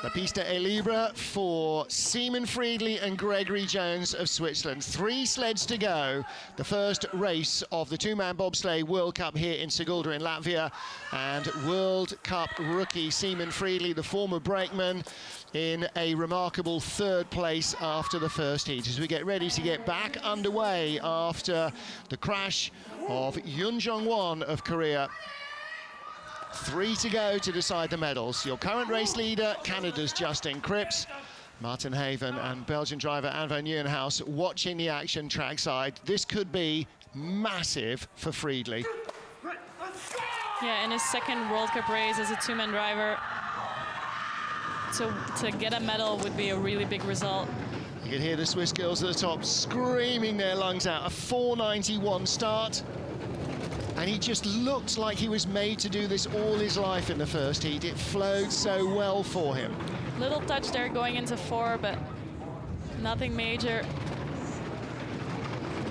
La pista est libre for Seaman Friedli and Gregory Jones of Switzerland. 3 sleds to go. The first race of the two-man bobsleigh World Cup here in Sigulda in Latvia. And World Cup rookie Seaman Friedli, the former brakeman, in a remarkable 3rd place after the first heat. As we get ready to get back underway after the crash of Yoon Jong-won of Korea. 3 to go to decide the medals. Your current race leader, Canada's Justin Cripps, Martin Haven and Belgian driver Anne van Nieuwenhuis watching the action trackside. This could be massive for Friedli. Yeah, in his second World Cup race as a two-man driver, to get a medal would be a really big result. You can hear the Swiss girls at the top screaming their lungs out. A 4:91 start. And he just looked like he was made to do this all his life in the first heat. It flowed so well for him. Little touch there going into 4, but nothing major.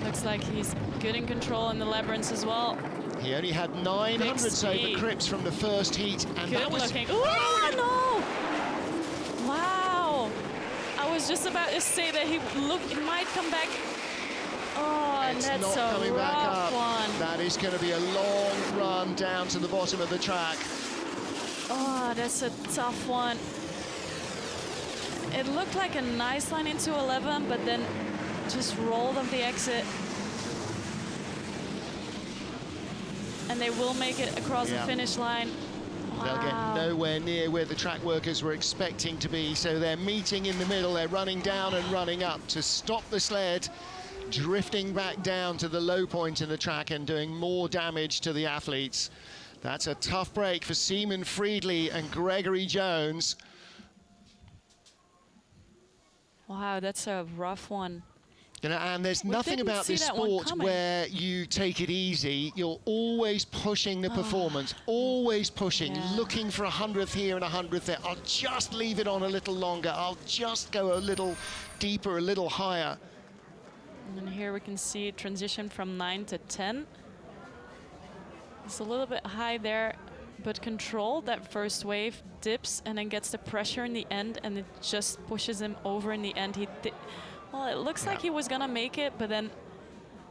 Looks like he's good in control in the labyrinths as well. He only had 900s over Cripps from the first heat. And good that was looking. Oh, no! Wow! I was just about to say that he might come back. Oh, and it's that's not coming a back rough up. one. That is going to be a long run down to the bottom of the track. Oh, that's a tough one. It looked like a nice line into 11, but then just rolled off the exit. And they will make it across the finish line. Wow. They'll get nowhere near where the track workers were expecting to be, so they're meeting in the middle. They're running down and running up to stop the sled drifting back down to the low point in the track and doing more damage to the athletes. That's a tough break for Seaman Friedli and Gregory Jones. Wow, that's a rough one. You know, and there's nothing about this sport where you take it easy. You're always pushing the performance, always pushing, looking for 100th here and 100th there. I'll just leave it on a little longer. I'll just go a little deeper, a little higher. And here we can see it transition from 9 to 10. It's a little bit high there, but controlled. That first wave dips and then gets the pressure in the end, and it just pushes him over in the end. Well, it looks like he was gonna make it, but then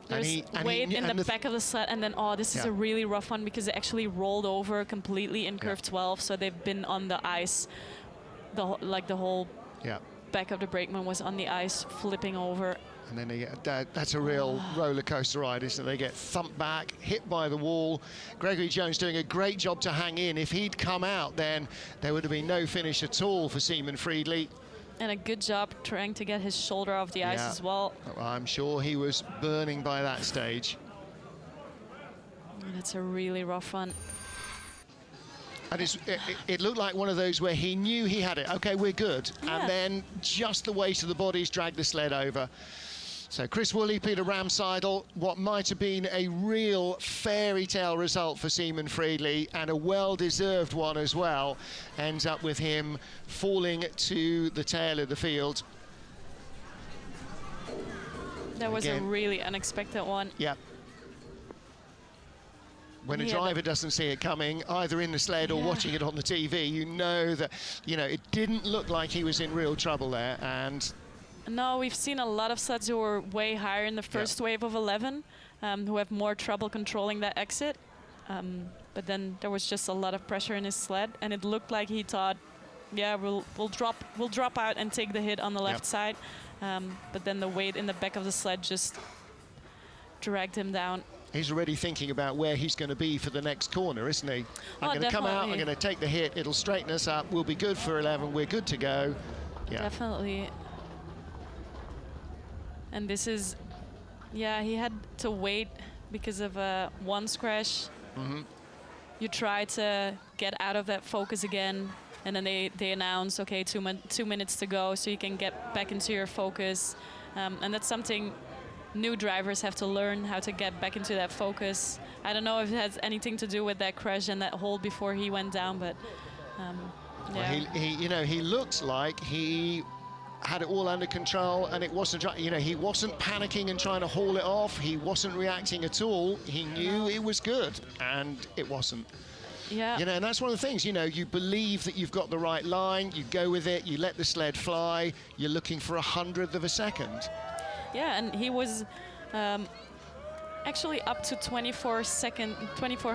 there's weight in the back of the sled, and then, oh, this is a really rough one because it actually rolled over completely in curve 12, so they've been on the ice. The whole back of the brakeman was on the ice, flipping over. And then they get, that's a real roller coaster ride, isn't it? They get thumped back, hit by the wall. Gregory Jones doing a great job to hang in. If he'd come out, then there would have been no finish at all for Seaman Friedli. And a good job trying to get his shoulder off the ice as well. I'm sure he was burning by that stage. And it's a really rough one. And it looked like one of those where he knew he had it. Okay, we're good. And then just the weight of the bodies dragged the sled over. So Chris Woolley, Peter Ramseidel, what might have been a real fairy tale result for Seaman Friedli, and a well-deserved one as well, ends up with him falling to the tail of the field. That was a really unexpected one. Yeah. When a driver doesn't see it coming, either in the sled or watching it on the TV, you know that, you know, it didn't look like he was in real trouble there, and No, we've seen a lot of sleds who were way higher in the first wave of 11, who have more trouble controlling that exit. But then there was just a lot of pressure in his sled, and it looked like he thought, yeah, we'll drop out and take the hit on the left side. But then the weight in the back of the sled just dragged him down. He's already thinking about where he's going to be for the next corner, isn't he? I'm going to come out, I'm going to take the hit, it'll straighten us up, we'll be good for 11, we're good to go. Yeah. Definitely. And this is, yeah, he had to wait because of one crash. You try to get out of that focus again, and then they announce, okay, 2 minutes to go, so you can get back into your focus. And that's something new drivers have to learn, how to get back into that focus. I don't know if it has anything to do with that crash and that hold before he went down, but yeah. Well, he looks like he had it all under control, and it wasn't, he wasn't panicking and trying to haul it off. He wasn't reacting at all. He knew it was good, and it wasn't. Yeah. And that's one of the things, you believe that you've got the right line, you go with it, you let the sled fly, you're looking for 100th of a second. Yeah, and he was actually up to 24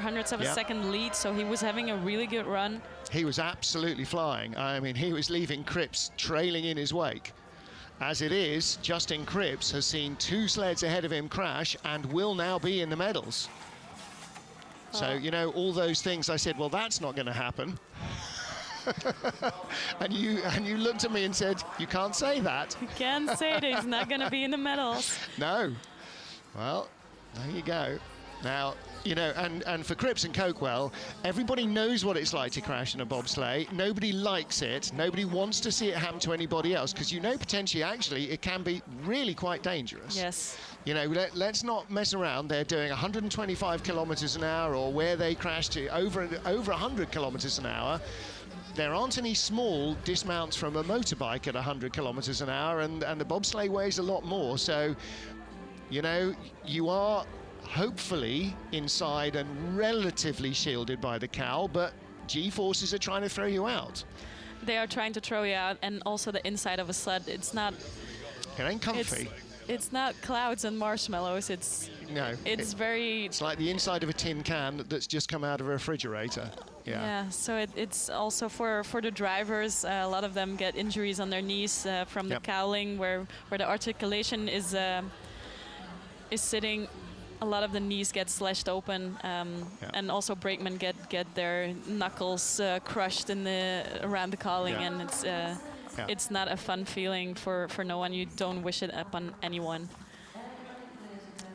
hundredths of a second lead, so he was having a really good run. He was absolutely flying. I mean, he was leaving Cripps trailing in his wake. As it is, Justin Cripps has seen 2 sleds ahead of him crash and will now be in the medals. So, all those things I said, well, that's not going to happen. and you looked at me and said, you can't say that. You can't say it. He's not going to be in the medals. No. Well, there you go. Now, and for Cripps and Coquell, everybody knows what it's like to crash in a bobsleigh. Nobody likes it. Nobody wants to see it happen to anybody else, because potentially, actually, it can be really quite dangerous. Yes. Let's not mess around. They're doing 125 kilometers an hour, or where they crashed to over 100 kilometers an hour. There aren't any small dismounts from a motorbike at 100 kilometers an hour, and the bobsleigh weighs a lot more. So, you are hopefully inside and relatively shielded by the cowl, but G-forces are trying to throw you out. They are trying to throw you out, and also the inside of a sled, it's not... It ain't comfy. It's not clouds and marshmallows, it's like the inside of a tin can that's just come out of a refrigerator. Yeah, so it's also for the drivers, a lot of them get injuries on their knees from the cowling, where the articulation is sitting. A lot of the knees get slashed open, and also brakemen get their knuckles crushed around the cowling, and it's not a fun feeling for no one. You don't wish it upon anyone.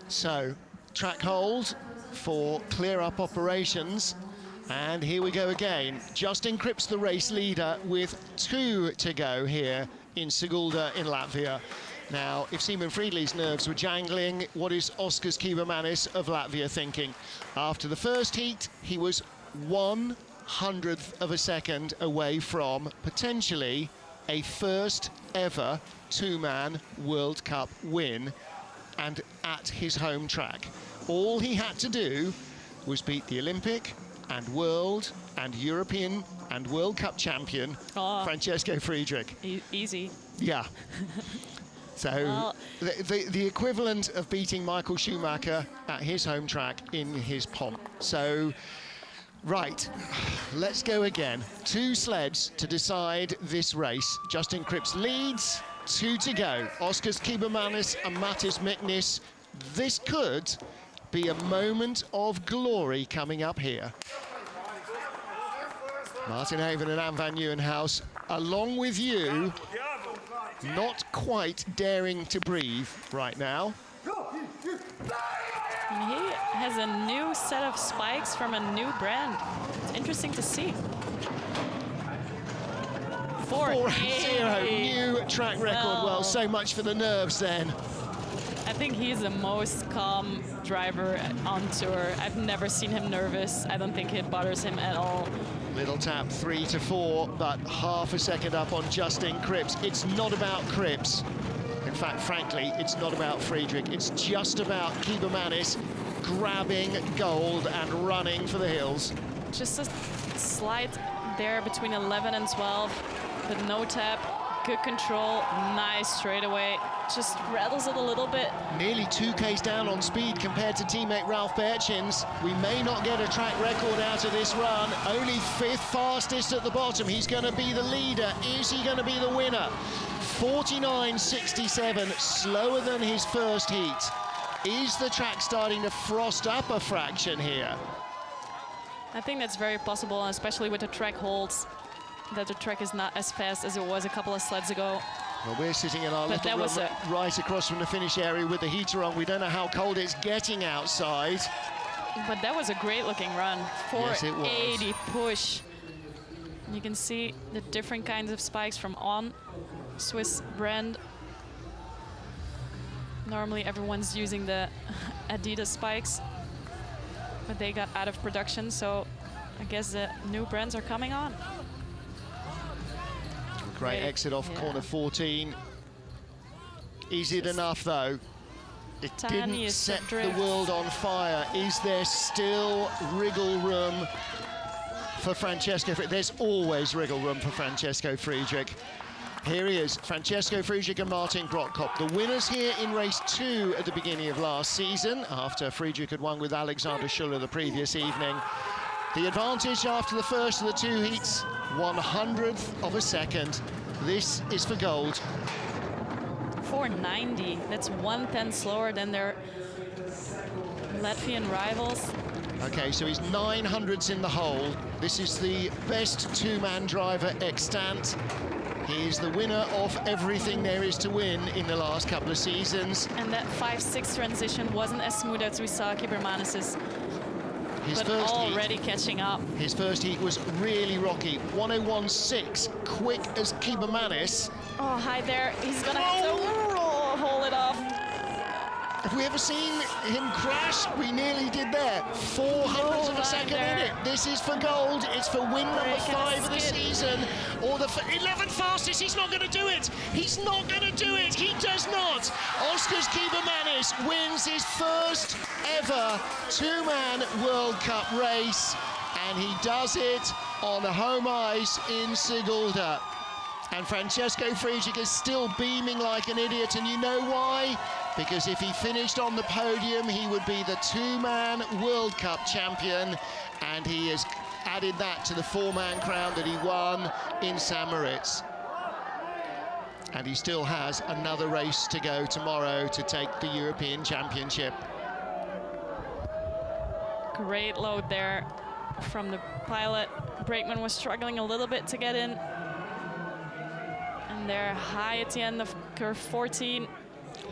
So, track hold for clear-up operations. And here we go again. Justin Cripps, the race leader, with 2 to go here in Sigulda in Latvia. Now, if Simon Friedli's nerves were jangling, what is Oskars Kībermanis of Latvia thinking? After the first heat, he was 100th of a second away from potentially a first ever 2-man World Cup win, and at his home track. All he had to do was beat the Olympic and World and European and World Cup champion Francesco Friedrich. Easy. Yeah. So the equivalent of beating Michael Schumacher at his home track in his pomp. So, right, let's go again. 2 sleds to decide this race. Justin Cripps leads, 2 to go. Oskars Kībermanis and Mattis Miknis. This could be a moment of glory coming up here. Martin Haven and Anne van Nieuwenhuis, along with you, not quite daring to breathe right now. And he has a new set of spikes from a new brand. It's interesting to see. 4-0, new track record. Well, so much for the nerves then. I think he's the most calm driver on tour. I've never seen him nervous. I don't think it bothers him at all. Little tap, 3 to 4, but half a second up on Justin Cripps. It's not about Cripps. In fact, frankly, it's not about Friedrich. It's just about Kībermanis grabbing gold and running for the hills. Just a slide there between 11 and 12, but no tap. Good control, nice straightaway. Just rattles it a little bit. Nearly 2Ks down on speed compared to teammate Ralph Berchins. We may not get a track record out of this run. Only 5th fastest at the bottom. He's going to be the leader. Is he going to be the winner? 49.67, slower than his first heat. Is the track starting to frost up a fraction here? I think that's very possible, especially with the track holds, that the track is not as fast as it was a couple of sleds ago. Well, we're sitting in our little room right across from the finish area with the heater on. We don't know how cold it's getting outside. But that was a great looking run. 480 yes, push. You can see the different kinds of spikes from On, Swiss brand. Normally everyone's using the Adidas spikes, but they got out of production, so I guess the new brands are coming on. Great exit off corner 14. Is it enough though? It didn't set the world on fire. Is there still wriggle room for Francesco? There's always wriggle room for Francesco Friedrich. Here he is, Francesco Friedrich and Martin Grotkopp, the winners here in race 2 at the beginning of last season, after Friedrich had won with Alexander Schuller the previous evening. The advantage after the first of the 2 heats, 100th of a second. This is for gold. 490, that's 1/10 slower than their Latvian rivals. Okay, so he's 900ths in the hole. This is the best 2-man driver extant. He is the winner of everything there is to win in the last couple of seasons. And that 5-6 transition wasn't as smooth as we saw Kibermanis's. His but first already heat, catching up. His first heat was really rocky. 101.6, quick as Kibermanis. Oh, hi there. He's gonna have to hold it off. Have we ever seen him crash? We nearly did there. 400ths of a second in it. This is for gold. It's for win number 5 of the season. Or the 11th fastest. He's not going to do it. He's not going to do it. He does not. Oskars Kibermanis wins his first ever 2-man World Cup race. And he does it on home ice in Sigulda. And Francesco Friedrich is still beaming like an idiot. And you know why? Because if he finished on the podium, he would be the 2-man World Cup champion, and he has added that to the 4-man crown that he won in St. Moritz. And he still has another race to go tomorrow to take the European Championship. Great load there from the pilot. Brakeman was struggling a little bit to get in. And they're high at the end of curve 14.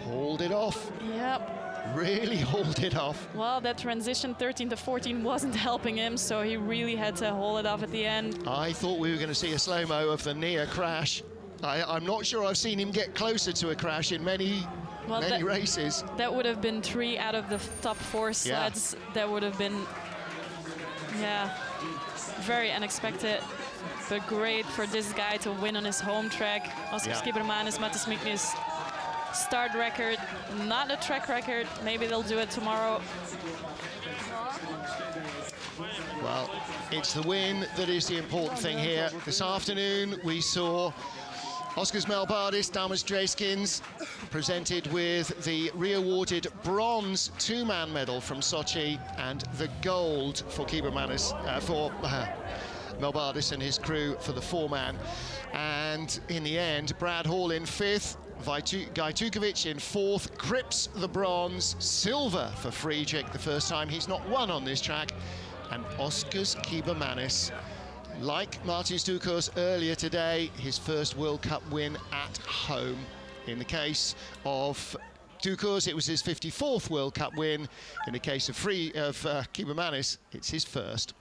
Hold it off. Yep. Really hold it off. Well, that transition 13 to 14 wasn't helping him, so he really had to hold it off at the end. I thought we were going to see a slow-mo of the near crash. I'm not sure I've seen him get closer to a crash in many races. That would have been 3 out of the top 4 sleds. Yeah. That would have been, very unexpected. But great for this guy to win on his home track. Oskars Kibermanis, Mattis Miknis. Start record, not a track record. Maybe they'll do it tomorrow. Well, it's the win that is the important thing here. This afternoon, we saw Oskars Melbardis, Damas Dreskins, presented with the re-awarded bronze 2-man medal from Sochi and the gold for Kibermanis, for Melbardis and his crew for the 4-man. And in the end, Brad Hall in 5th, Gajtukovic in 4th, grips the bronze, silver for Friedrich, the first time he's not won on this track, and Oskars Kibermanis, like Martin Stukos earlier today, his first World Cup win at home. In the case of Stukos, it was his 54th World Cup win. In the case of Kibermanis, it's his first.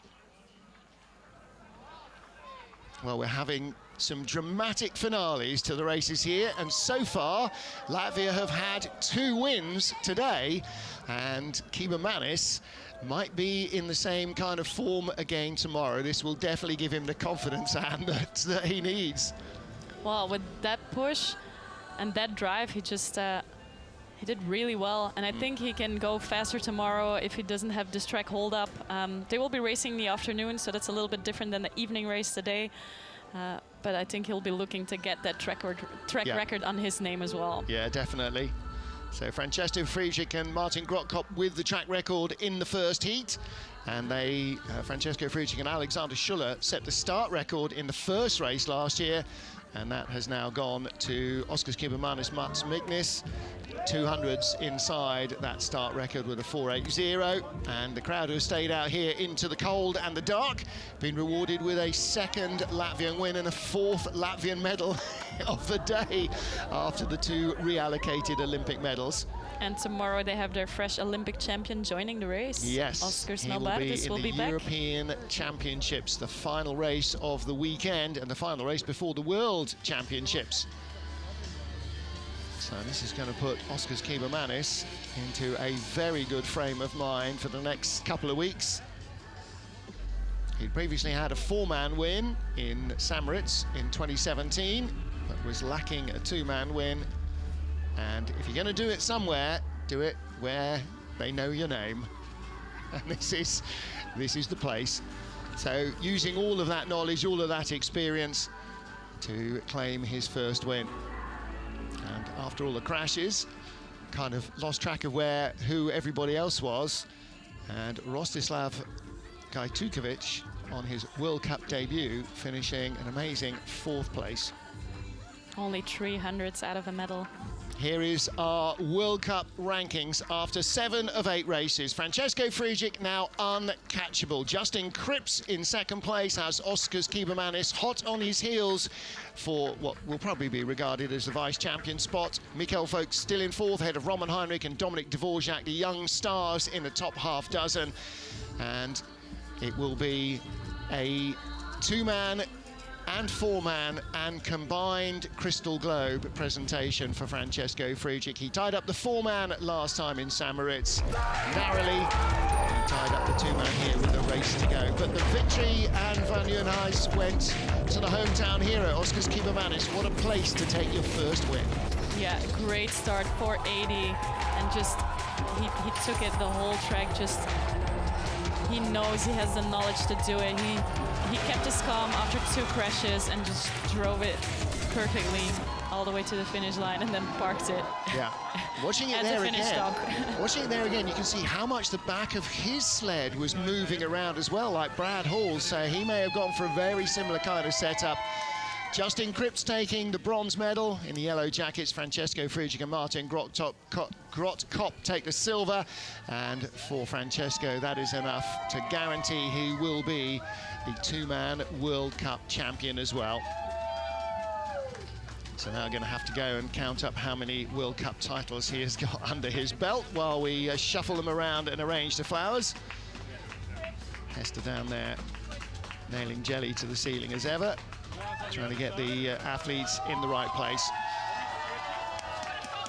Well, we're having some dramatic finales to the races here, and so far Latvia have had 2 wins today, and Kibermanis might be in the same kind of form again tomorrow. This will definitely give him the confidence that he needs. Well, with that push and that drive, he just he did really well, and I think he can go faster tomorrow if he doesn't have this track hold up. They will be racing in the afternoon, so that's a little bit different than the evening race today. but I think he'll be looking to get that track record on his name as well. Yeah, definitely. So Francesco Friedrich and Martin Grottkop with the track record in the first heat. And they, Francesco Friedrich and Alexander Schuller, set the start record in the first race last year. And that has now gone to Oskar Skibermanis, Mats Miknis. 200s inside that start record with a 4.80. And the crowd who have stayed out here into the cold and the dark been rewarded with a second Latvian win and a fourth Latvian medal of the day after the two reallocated Olympic medals. And tomorrow they have their fresh Olympic champion joining the race. Yes, Oskar he will be in the European Championships, the final race of the weekend and the final race before the World Championships. So this is going to put Oskar Skibermanis into a very good frame of mind for the next couple of weeks. He previously had a four-man win in Samoritz in 2017, but was lacking a two-man win. And if you're going to do it somewhere, do it where they know your name. And this is the place. So using all of that knowledge, all of that experience to claim his first win. And after all the crashes, kind of lost track of who everybody else was. And Rostislav Gajtukovic on his World Cup debut, finishing an amazing fourth place. Only 300s out of a medal. Here is our World Cup rankings after 7 of 8 races. Francesco Friedrich now uncatchable. Justin Cripps in second place has Oskar Skibermanis hot on his heels for what will probably be regarded as the vice-champion spot. Mikkel Folks still in fourth, ahead of Roman Heinrich and Dominik Dvorak, the young stars in the top half dozen. And it will be a two-man and four-man and combined Crystal Globe presentation for Francesco Friedrich. He tied up the four-man last time in Samoritz narrowly. He tied up the two-man here with a race to go. But the victory and Van Nieuwenhuis went to the hometown hero, Oskar Skibermanis. What a place to take your first win. Yeah, great start, 480, and just he took it the whole track. Just he knows he has the knowledge to do it. He kept his calm after 2 crashes and just drove it perfectly all the way to the finish line and then parked it. Yeah, watching it there again. Watching it there again, you can see how much the back of his sled was moving around as well, like Brad Hall. So he may have gone for a very similar kind of setup. Justin Cripps taking the bronze medal in the yellow jackets. Francesco Friedrich and Martin Grottkop take the silver. And for Francesco, that is enough to guarantee he will be the two-man World Cup champion as well. So now I'm going to have to go and count up how many World Cup titles he has got under his belt while we shuffle them around and arrange the flowers. Hester down there nailing jelly to the ceiling as ever, trying to get the athletes in the right place.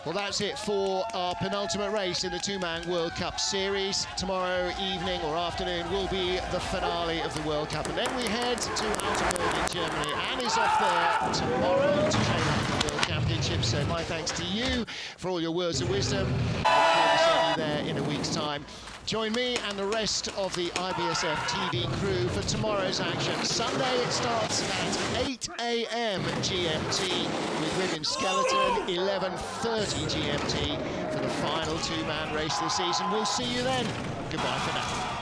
Well, that's it for our penultimate race in the two-man World Cup series. Tomorrow evening or afternoon will be the finale of the World Cup, and then we head to Altenburg in Germany. Anne is off there tomorrow to train up for the World Championships, so my thanks to you for all your words of wisdom. I look forward to seeing you there in a week's time. Join me and the rest of the IBSF TV crew for tomorrow's action. Sunday it starts at 8 AM GMT with women's skeleton, 11:30 GMT for the final two-man race of the season. We'll see you then. Goodbye for now.